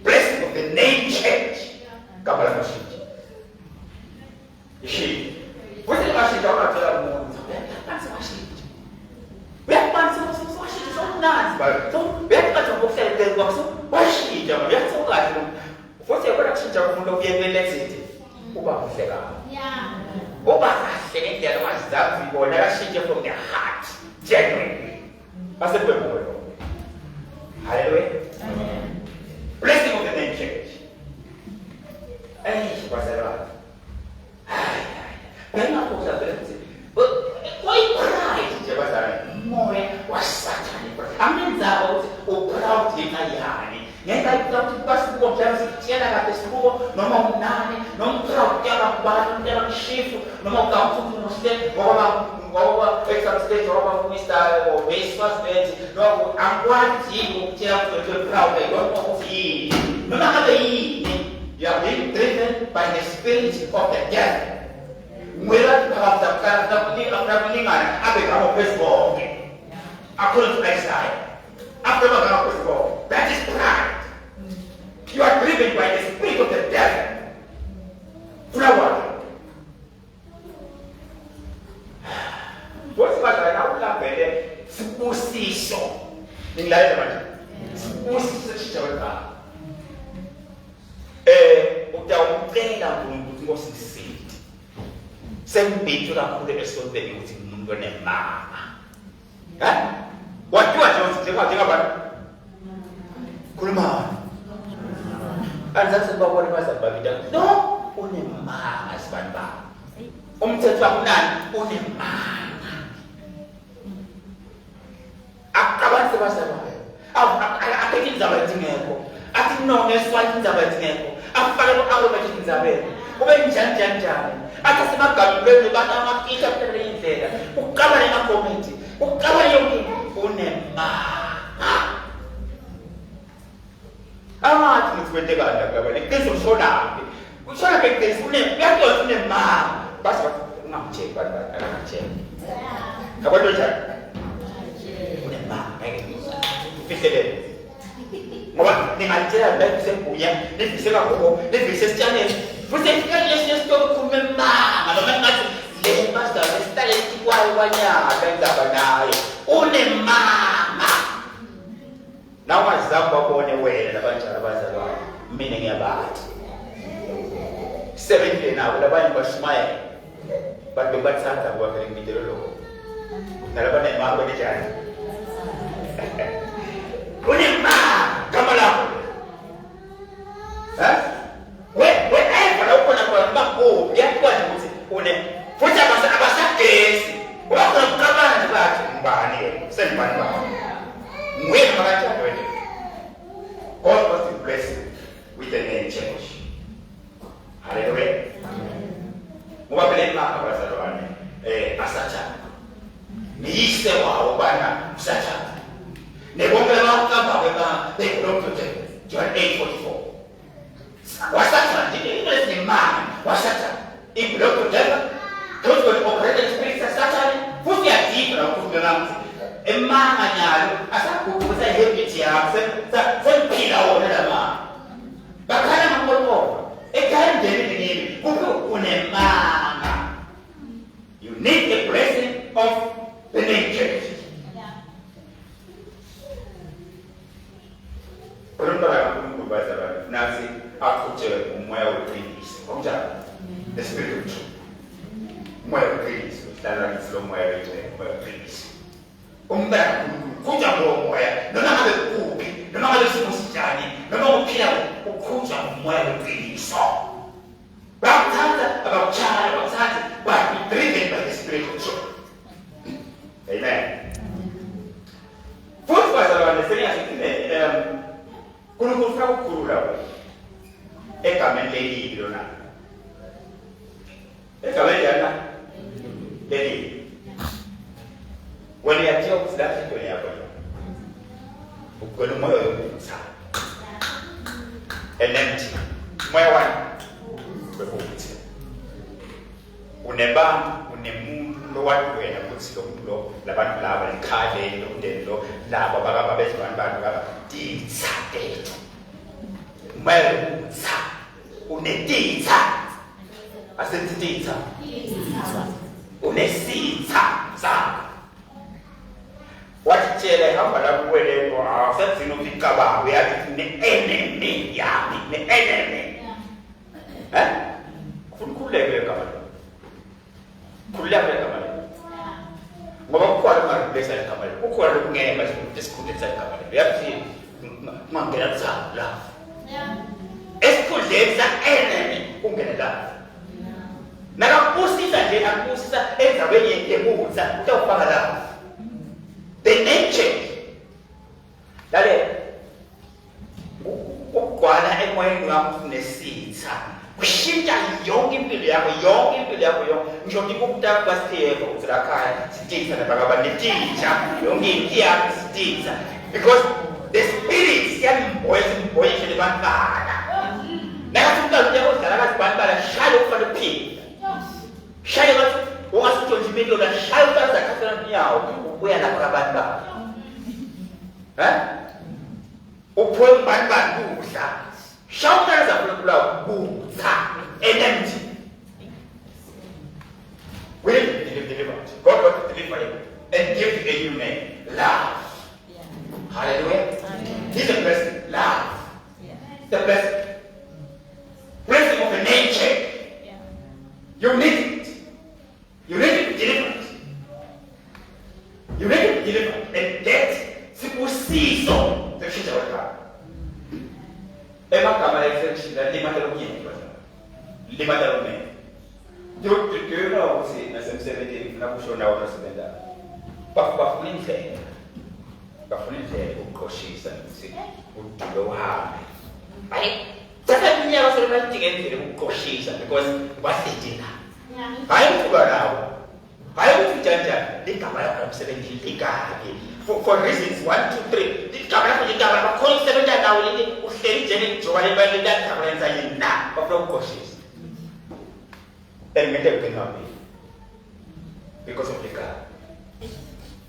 Blessing of the name change. Kabbalah machine. You see, what is the machine? We have so nice, but so we have to go say the box. Why she? We have so like what's your production job? We don't get electricity. Uba fega.
Yeah.
Uba saying the ones that we go never see from the heart, genuinely. That's the point. Hallelujah. Blessing of the name change. Hey, what's that? I'm not going to say, but why pride? More was Satan. I mean, that was proud in a yarn. Yet I thought it was what I was telling at the school. No more nanny, no proud, yellow bottom, yellow shift, no more down to step over extra stage over Mr. or base first bench. No, I'm glad you tell to proud. They don't want to eat. No matter the evening, you are being driven by the spirit of the devil. Mula terhadap traveling I become a baseball. I couldn't play side. After become a baseball, that is pride. You are driven by the spirit of the devil. Flower. What's what I now love it? Superstition. In life, superstition. Sembito la cura del suo venuto in lungo nel mama. What you are doing? Kulma. And that's about what was about it. No, only mama is one bar. Umtatuan, only mama. Akaban sa basa ba? I think it's about thing. akunonge swali indzaba zingekho afake ku-argument indzabeni kube njani athi semagabulweni bantu amafika kuphela indlela uqabane emakomenti uqabane yonke unemanga amathi ngikwente kanda kabani iqiniso ushonaphi ushona beqiniso uyaqonda unemanga basi ungamtsheki bantu akangatsheki abantu njani unemanga ufihlelele ngoba ningatshela la kusembuya nivise kakhulu nivise esitshaneni futhi isikhathi lesiyesitolo kukhulume emanga noma ngathi le mazaba esitale sikwayo kwanyaka indaba nayo unemanga nawe mazizakho babone wena labanjalo abazalwayo mina ngiyabathi sebenzile nabo labanye bashumayela bantu bathanda ngoba vele ngimidelo lokho nalabanye imanga benjani unemanga kama lapho whenever ukhona khona bakho uyakwazi ukuthi futhi abasagesi wakhona kuqabana nje bathi ngibani sengibani bakho ngwena makatshalo wena God was to bless you with the name change. Hallelujah. Ngoba phela imapha abazalwane asathana niyise wawo bana usathana nebonke bakamba kweba bekulokho John 8:44 wasathana ndine imani wasathana iblokho deva kodwa operating spirit sathana futhi yadibra ukukhuluma emanga nyalo asakubuza habit yakhe sempila wona lama bakhala ngomqoqo ekhaya ndeni kuphi unemanga you need a blessing of the nature. Nasi akuche umoya weqiniso onjani the spirit of truth umoya weqiniso dala ngizilo umoya weqiniso umbeka kuja ngomoya noma ngabe kuphi noma ngabe simusijani noma uphila ukuja umoya weqiniso bakuthanda abakuchana bakuthanda but be driven by the spirit of truth. Amen. Futhi bazalwane seniyasithi kulufuna ukukhulula egameni lelibi lona egameni yana lelibi wena yathiwa ukuthi lapho into yakho ukugwela umoya wokuthi empty moya wani bekuthi unebantu unemuntu lowathi wena ukuthi lo muntu lo labantu laba likhale lo mndeni lo laba bakaba bezibani bantu laba ditsatethu mayutsa unetitsa asentitsa unesitsa sakho watshela hamba la kuwelelo asenzini ukicabanga uyathi ne-enemy yami ne-enemy khululeke kama khululeke kama ngoba kukhona amareplace kama kukhona lokungeke manje esikhundleni sakama uyathi mangena tsala la esikhundleni sa-enemy ungene la nakakubusisa nje akubusisa endaweni yekudla utawufaka la the nature dale ukugcwala emoyeni wakho nesitha kushintsha yonke impilo yakho ngisho ngikukutaka kwasitheko ukuthi la khaya sititha nabakaba netitha yonke into yakho sititha because the spirit siyamboyisha lebantwana nakathi umntwana uyakudlala kazibantwana shaya ukufana uphila shaya bathi ungasitshontsha impilo la shaya umntwana zakhathela nyawo uya lapha abantu bakho uphuwe ngibani kudla shaya umntwana zakhulakula kutha empty will be delivered. God will deliver you and give you a new name, love. Hallelujah. He's a blessing, love. The blessing of the nature. You need it. You need to be delivered. You need to be delivered. And that sibusiso the future will come. Emma Kamala said, Limatalone. Do you know what's in as I'm 17? I'm sure now what's in that. Bafunin said, Koshis and say, would go hard. Right? That's why also not getting cautious because what's the dinner? I forgot now. I want to judge the camera from 70 for reasons 1, 2, 3. The camera from the camera, calling 7 now, who say Jenny to whatever that camera is now, but no cautious. Then make everything happy because of the car.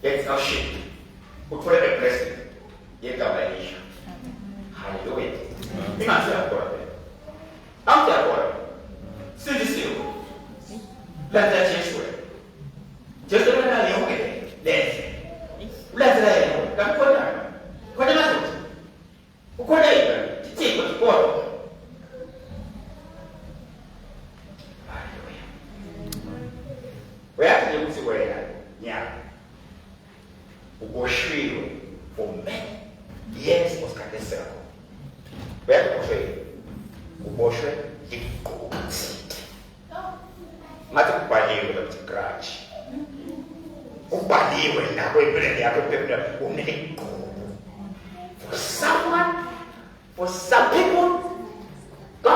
It's now shit. Who put it a president? Yet camera issue. Hallelujah. You must have got it. After all, still. Let that change way. Just don't know you get it. Let's say, come for that. What am I doing? What are you take what you want? We have to use the way, yeah. Wash you for men. Yes, was kind of circle. We have to wash you. Wash you, go. Mata kupaliwe na scratch. Upaliwe na wewe yako pepe uneko. For someone, for some people, go.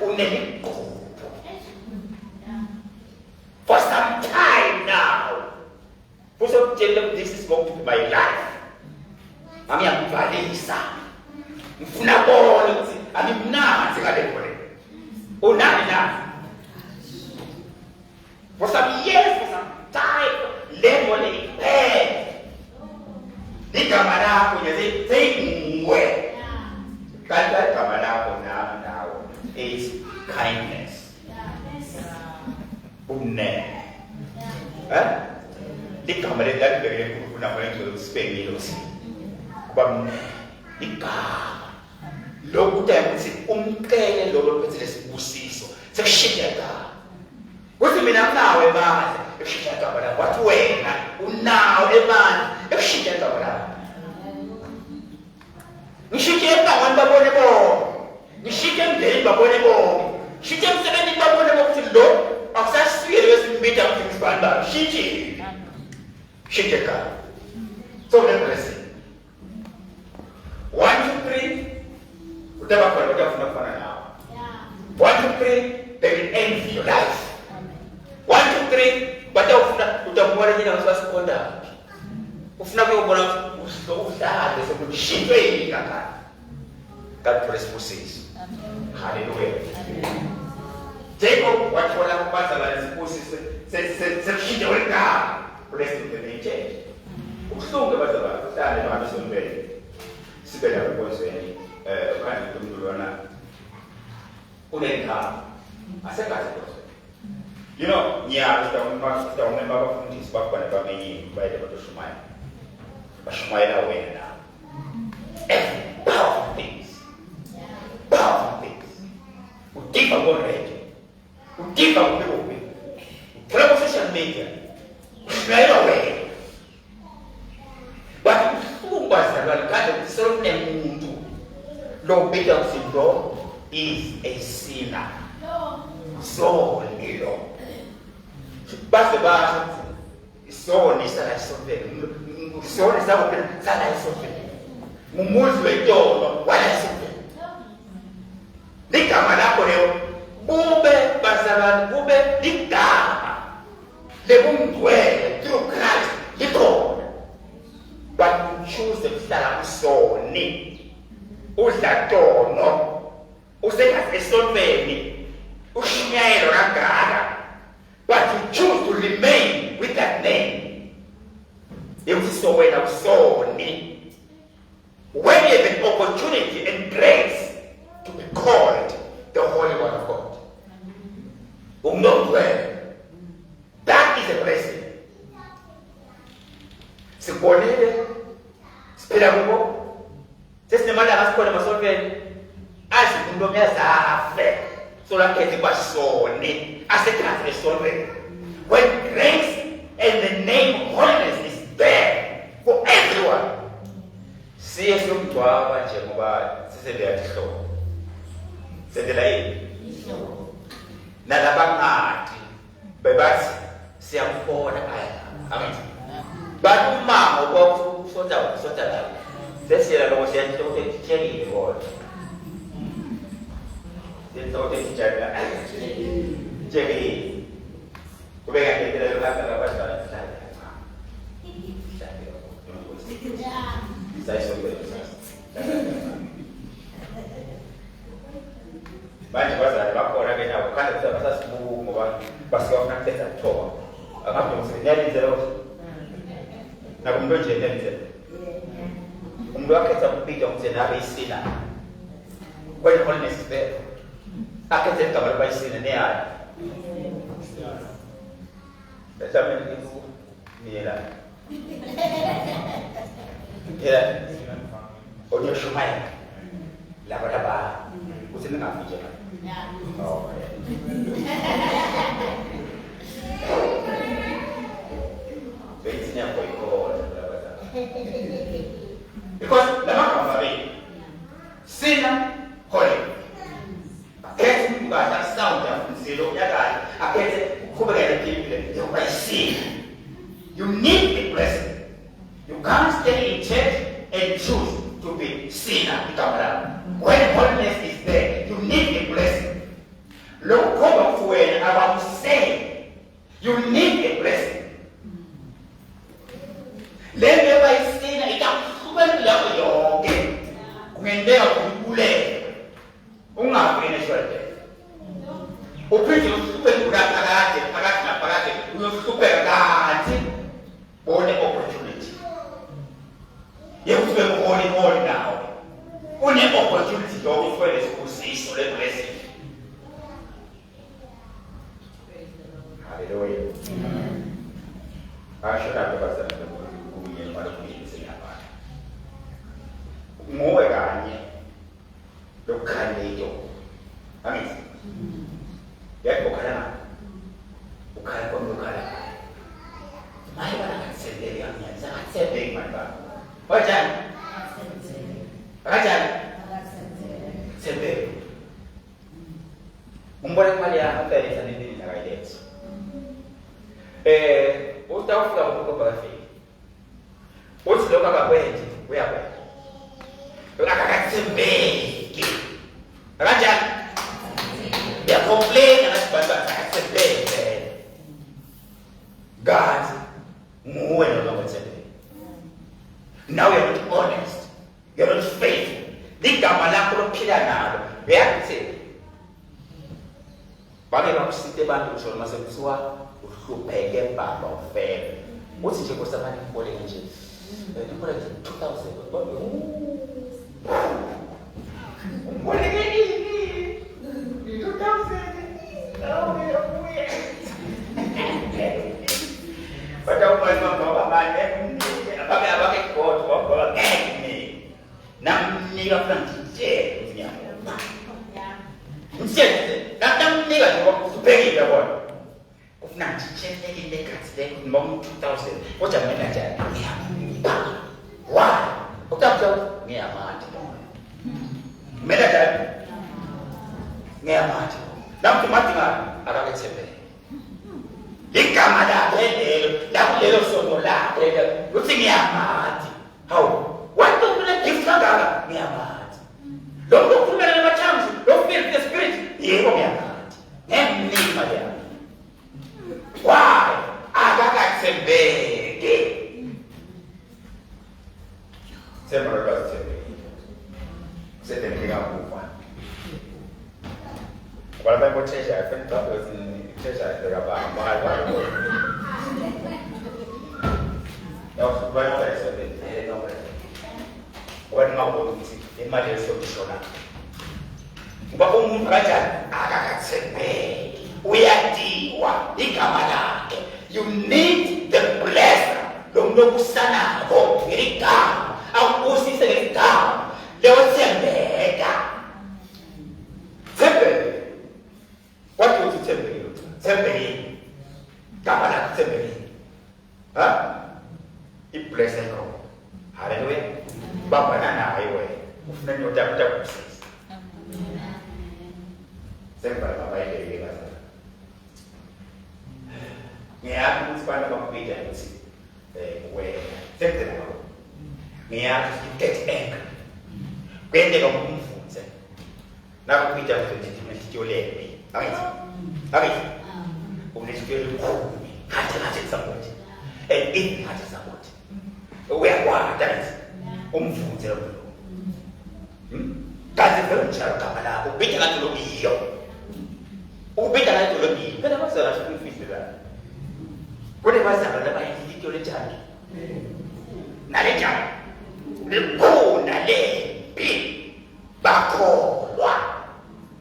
Uneko. For some time now. For some time this is going to be my life. Ami akuvalisa. Mfuna bolo, ami mna sikadekole. For some years, for some time, let one pay. The camera say camera now is kindness. The camera that very good to spend but the car. Logo tempo si umkele logo pezes busiso. Se shiteka. What you mean now e base? E shiteka bada. What way na? Now e base. E shiteka bada. Ni shiteka wan babone bo. Ni shitem de babone bo. Shitem se ni babone bo tillo. After serious meet up things banda. Shiteka. So let us see. 1, 2, 3. Whatever for now. 1, 2, 3, they will end your life. 1, 2, 3, but utamwona jina usasi konda. Ufuna kwa ubona usahade so kushitwe kaka. God bless Moses. Hallelujah. Jacob wachona kupata la Moses se shitwe kaka. Bless the name. Ukusonga bazaba usahade na abisombe. Sibela kukonzo yani. Kan kumulwana unenka asekaze koso you know nya tutaumemba bafundisi bakwana bamenyi baide batoshumaya bashumaya na wena powerful things udipa kwa radio udipa kwa people kwa social media ushinaelewa wewe but umbasa lwakade kusolve mundu Lo bigger syndrome is a sinner. So little. But the bar so ni sana something. So ni sana something. Mumuzwe dono wala something. Nika manako leo bube basaran bube dikama. Lebumwe through Christ liko. But you choose the style so ni. Usatono, usekasesonveni, ushinyayelo ragara, but you choose to remain with that name. When you have an opportunity and grace to be called the Holy One of God. That is a blessing. Sibonile, spirabuko. Sisi mada asikole masoveni asikundomya zafe sola keti kwa soni asekhaze soni when grace and the name of holiness is there for everyone. Siye somtwaba nje ngoba sisebya hlobo sendela yini nalabangati bebathi siyamfona aya amen bathi uma ngoba usonta la Sesira lo siya to Jerry ko. Dito ko Jerry. Kumbaga kita dah lepas saya. Saya sudah banyak bahasa apa orang yang kan kita bahasa semua mungkin bahasa orang kita tahu. Apa yang sebenarnya itu? Nak kumpulan jenis itu. Kumpulan kita bidang jenis Isina. Banyak orang yang sebut. Akan kita berbagai Isina ni ada. Tapi itu ni lah. Ya. Orang Shumai. Laba-laba. Usin nak apa je? Oh. So it's not quite cold. Because the mark of it, sinner, holy. Against me, but that sound of zero, yeah, against who began to give you by sin. You need a blessing. You can't stay in church and choose to be sinner. When holiness is there, you need a blessing. Look over for when I was saying, you need a blessing. Let me by sinner, it can super love your game. When they are good, una bene suerte. O preso super curata, pagate, uno super ganzi, buone opportunity. You will hold now. Only opportunity to offer is to see so let blessing. Hallelujah. I should have the person who will not be saying about it. More than look at you. I mean, that Okana. Okana. My one said, they are not saying my bad. What time? Rajan, sebe. Umboleh malia apa yang saya ini nak lihat. Utau kita buka berfi. Uts loka kapai, apa? Loka sebe. Rajan, dia komplain dengan sebab sebe. God, muat orang sebe. Now you're not honest. You're not faithful. Di kamala ko pila na. Beat se. Bagi orang siti bantu soal masa tua, usul pege ba ba fair. Mo si ko sa mani ko le nje. Di ko le 2000. Mo le ni 2000. Oh, ya puye. Padahal mau ba apa ko nam niga franchise punya. Mesti, datang niga tu supaya dia buat. Nak cicet lagi dekat sedek mom 2000. Oh jangan aja. Wah, betul ni amat. Mereka dah ni amat. Nam tu mati mah ada kecil. Ika mana ada, dah boleh sonola, ada. Lucu ni amat. How? Waktu kita kiflaga ni amat. Lalu kita nak macam, lalu feel the spirit, ini ni amat. Ni macam. Why? Agak sembege. Sembege sembege. Sembege apa? Kalau saya boleh saya akan tahu saya berapa mahal. Yang sebenarnya saya sembege, nombor. Orang ngau mesti, ini dia solusinya. Bapak umum kerajaan agak sembege. Uyatiwa ikamala. You need the blessing. Lombo sana ho irika. Au usi serika. Leo sembega. Sembega. What do you sembega? Sembega. Kamala sembega. Ha? I blessing ko. Hallelujah. Bapa nana ayo. Ufna nyota jap. Sembega bapa ini dia. Ya, aku sepanjang kamu kerja mesti, we, sempurna. ngiyazi get angry kwendeka umfundze nakupita mfundisi ayithi umnisipeli khumi khathi support and in khathi support uyakwata umfundze lo kanti vele njalo gama lakho ubita kanti lo iyo ubita kanti lo iyo phela bazala sifisi la kule bazala laba yityo lejani nalejani likhona lempi bakholwa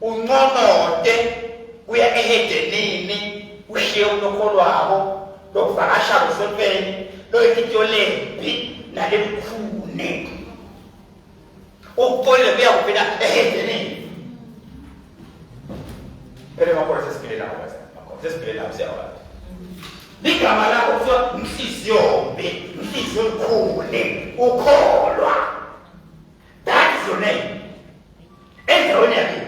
unqonote kuya ehedenini ushiye unokholwabo lokuvakasha kusopeni loyityo lempi nalemkhune uqolile kuya kuphela ehedenini phela makhola sesibile lawo makhola sesibile lawo siyawazi ligama lakho kuthiwa mhliziyombi mhliziyo mkhune ukholwa. That is your name. Endaweni yakhe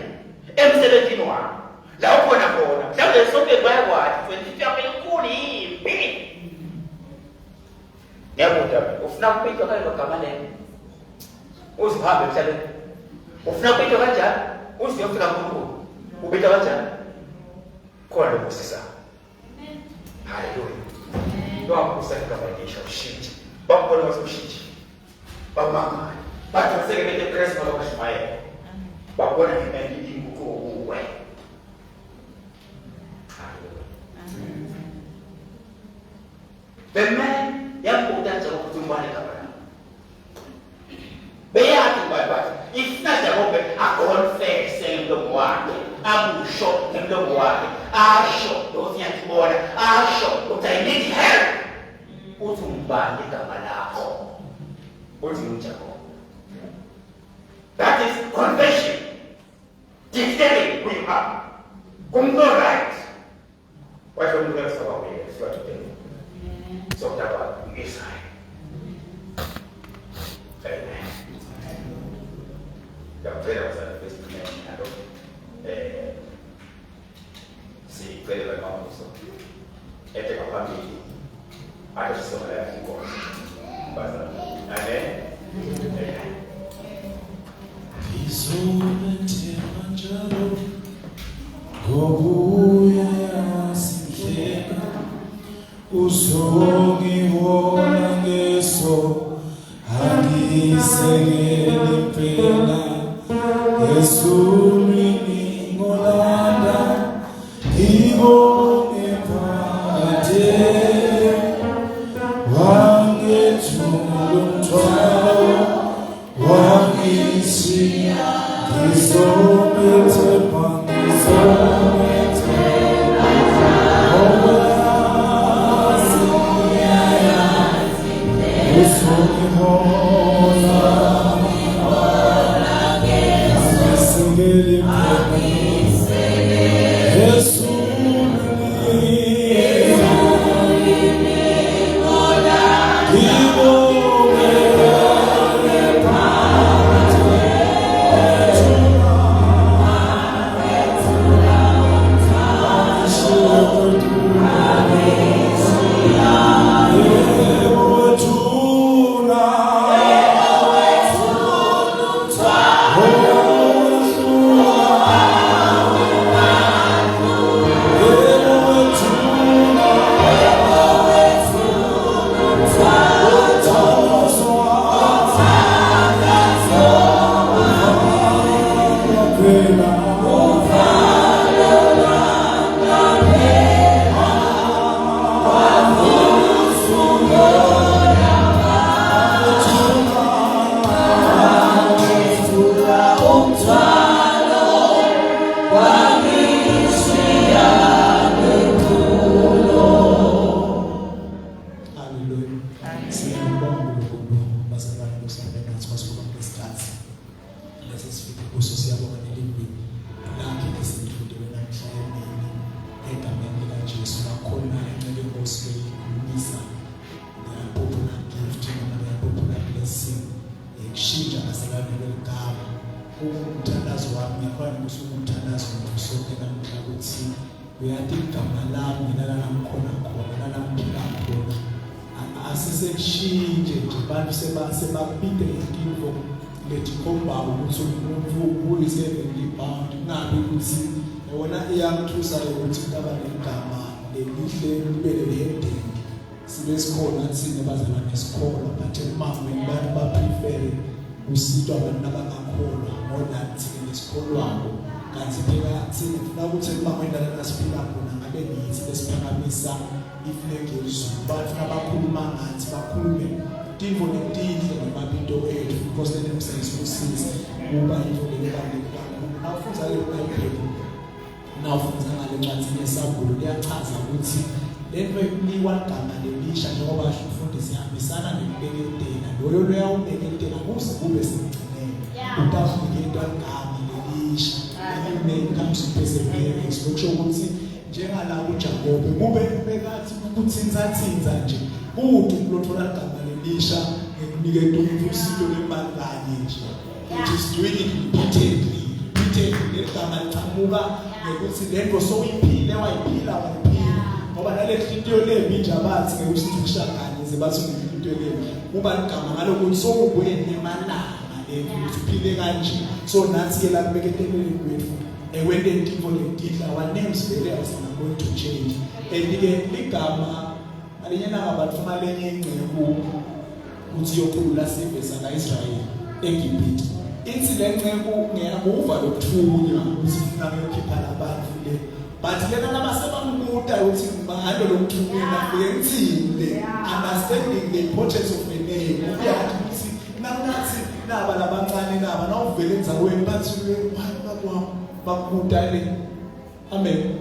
emsebenzini wakho la ukhona khona mhlawumbe sonke bayakwazi futhi yakho inkulu yimbi ngiyabuda ufuna kupitwa kanjalo gama lelo uzihambe emhlabeni ufuna kupitwa kanjani uziyofika kuNkulunkulu ubitwa kanjani khona lokusisa. Hallelujah. Don't accept the ushintshe. Bakubona wasushintshe. Bamanga. Bathi wasekele Christ malokashimaya. Babona imali ingukuwe. The man yabuda nje ukutumbane kabana. Beyathi bathi ifuna ngobe akonfess emlomo wakhe. Abusho emlomo wakhe. Asho ukuthi ngiyakubona asho ukuthi I need help uthi umbani igama lakho uthi unjako. That is confession, declaring who you are. Come no right. Why don't you rest about me? It's what to tell you. So that about inside. Amen. The prayer was at the first man. Sì, quello è famoso. E te lo famiglia. Adesso è la figura. Basta. Amen. Amen.
Izolete manjalo Gobuya yasimhleka Uzongibona ngeso Angisekele phela Yesulwini ngolanda Ibonge phakade Wangethula umthwalo Wangisiya ngizophethe ngizophethe Owazi uyayazi Uzongibona Angisekele asiseshinje nje abantu sebapite inkingo lezikhomba ukuthi umuntu uyisebenzisa ibound ngabe ukuthi yona iyamthusa ukuthi kaba negama lelihle libe leheding sibe sikhona thina bazalwane esikolo but emamwe abantu baprefer usitwa abantu abangakholwa ngoba thina lesikholwako kanti phela thina funa ukuthi emamwe indlela siphila khona ngabe nithi lesiphakamisa iflegi yezulu bathi abakhuluma ngathi bakhulume tinvo netinhle ngamabinto ethu because le msebenzi usiza kuba into lebaluleke kakhulu nawufunza leyo Bible nawufunza ngale ncwadi yesabulo liyachaza ukuthi lento ekunikwa igama lelisha njengoba basho umfundisi ihambisana nekubeketela loyo luyawubeketela kuze kube semgcineni utakuniketwa igama lelisha elimeni comes to perseverance lokusho ukuthi njengala uJakobe kube bekathi ukuthinza nje uthi kulothola igama lelisha ngekuniketwa umfusito lemali kanye nje it is doing it repeatedly igama lichamuka ngekuthi lento soyiphile wayiphila ngoba nale hlinto leminje abathi ngekusithi kushakanye sebathi into le kuba igama ngalokuthi sokubuye nemalanga ukuthi uphile kanje so nathi ke la kubeketeleni kwethu when the people declare our names very are going to change and ke ligama alinyana ngabantu malenye ingcebo ukuthi yokhulula sibe saka Israel eGibhithe ithi lencebo ngeyamuva lokuthunywa ukuthi funa ukukhipha labantu le but lena nabasebambuta ukuthi ngalo lokuthunywa ngiyenzile understanding the importance of the name ukuthi nakuthi naba labancane naba nawuvele enzaweni bathi bakudale amen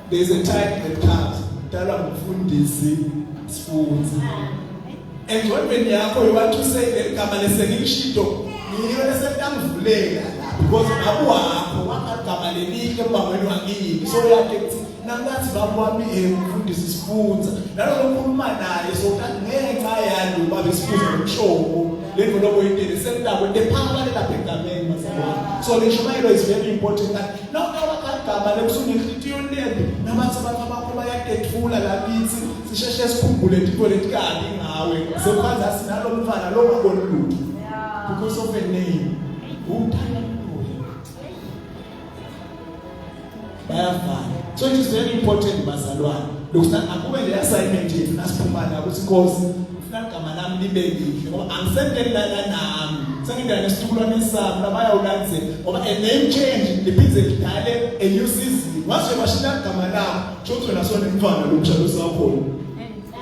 there's a time that comes dala umfundisi sifunza enjoyment yakho you want to say igama lesenishido niyo lesetangivulela because abuwakho wakagama lelike bangweni wangini so yakhe nangathi babami umfundisi sifunza nalo lokhuluma naye so ngenxa yalo babe sifunza ngomshoko lento loboyintele sentabo lephakala lapha egameni masibona so leshumayelo is very important that now wakagama lekusungihliziyo lembi nabathi bakho bayadethula lakithi sisheshe sikhumbule into letikabi ngawe sekwanza sinalo mfana lo ngabona lutho because of a name uthanda lo bayafana so it is very important bazalwane lokusana akube le assignment yethu nasiphumana ukuthi inkosi ufuna igama lami libe lihle ngoba angisendela nami sengindana nesitukulwane sami labayawulanze ngoba a name change libize kudale a new season waze bashina igama lami shothi wena sona imfana lomshado sakho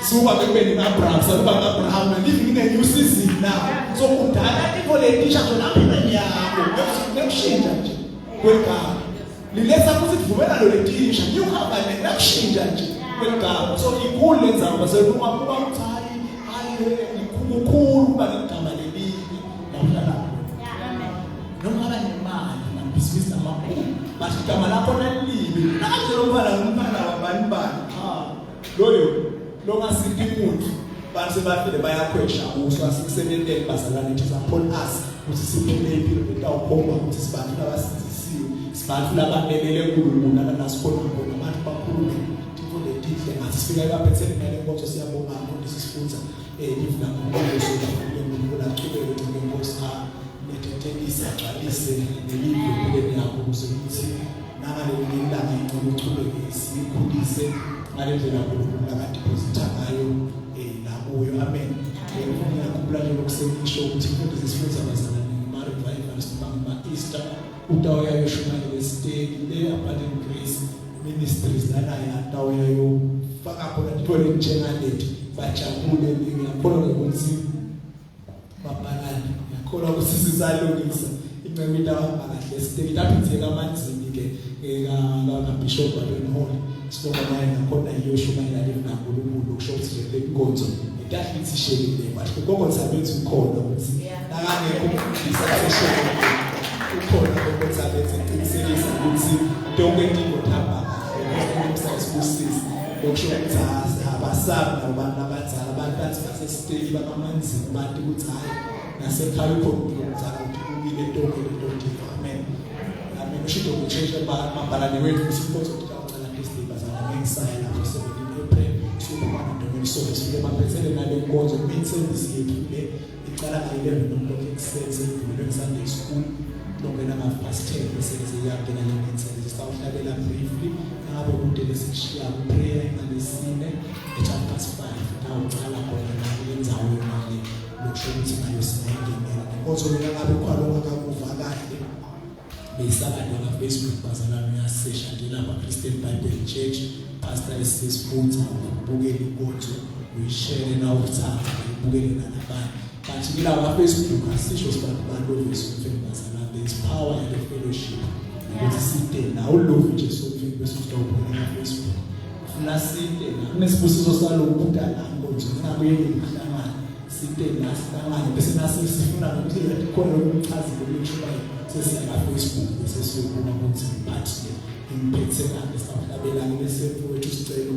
suka bebeni Abraham saluka Abraham living in a new season now so kudala into letisha zona empilweni yakho nekushintsha nje kwegama liletha kusivumela lo letisha new covenant nekushintsha nje kwegama so ikule lenza baseluma kuba uthali kukhulu kuba negama lelihle namhlanje noma abanemali namabhizinisi amakhulu bathi igama lakho nalibi nanje umntana wabani loyo lo ngasithi umuntu bantu sebafile bayakhwesha uswa sikusebenzele bazalwane it is upon us ukuthi siphile impilo betawukhomba ukuthi sibantu abasizisiwe sibantu lababelele kuNkulunkulu nalasikhona khona abantu bakhulume into letihle ngathi sifika ebaphethe kumele konke siyabonga ukuthi sisifunza livula ngombuso lenkulunkulu aqhubeke ngenkosi nethethelisa agcwalise nelive empilweni yakho ukuze ukuthi nangale lelanga iqhubeke sikhulise ngale ndlela uNkulunkulu akadeposita ngayo nakuyo amen ngiyakubona kubulalo lokusemisho ukuthi imfundo zisifunza abazalwane ngimari revival sibanga Easter utawoya yoshumayela stage le abundant grace ministries lana yatawoya yo faka khona ithole njengaleti bajabule ngiyakholwa ukuthi babhalani ngiyakholwa ukuthi sizalungisa incemita abakahle stage laphinzeka amanzini ke ka bishop abenholi sibona naye nakhona yoshumayela leNkulunkulu kusho ukuthi le nkonzo itahithi shekile but ukonza bethu ukhona ukuthi nakangekho umfundisi aseshekile ukhona ukonza bethu iqinisekisa ukuthi donke into thamba umsebenzi kusisi lokusho ukuthi abasabi nabantu abadala abantu bathi basesiteki bakamanzi abantu ukuthi hayi nasekhaya ukhona umzala ukuthi ubile donke lento amen amen ushido kuchenje mabhalane wethu siphozo ngicela ngesibazana ngengisaya lapho 17 April sokuba ndomeni so sifike baphethele nale nkonzo main service yethu le iqala nge-11 o'clock ekuseni emvulweni Sunday school longena ngapast 10 bese siyangena le main service sawuhlabela briefly ngabe kude lesishiya prayer ngalesine at 5:30 nawucala khona la indzawo yemali lokusho ukuthi nayo sinayingenela nkonzo ngabe khona ongakakuva kahle besakade na Facebook bazalana uyasesha lapha Christian Bible Church pastor esisifundza ubukele inkonzo uyishare na uthanda ubukele nabanye but ngila wa Facebook asisho sibantu baloves bazalana there is power in the fellowship ukuthi side na ulove nje something bese utawubona na Facebook ufuna side na kunesibusiso saloku kudala inkonzo ngakuyeke ukuhlangana side na sihlangane bese nasifuna ukuthi khona ukuchazela ukuthi sesiya Facebook bese siyobona ukuthi bathi imphethe kahle sawuhlabela ngesefowethu sicelo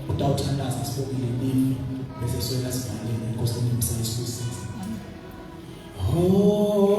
utawuthandaza sibonile nini bese soyela sibalele inkosi nemsebenzisi. Oh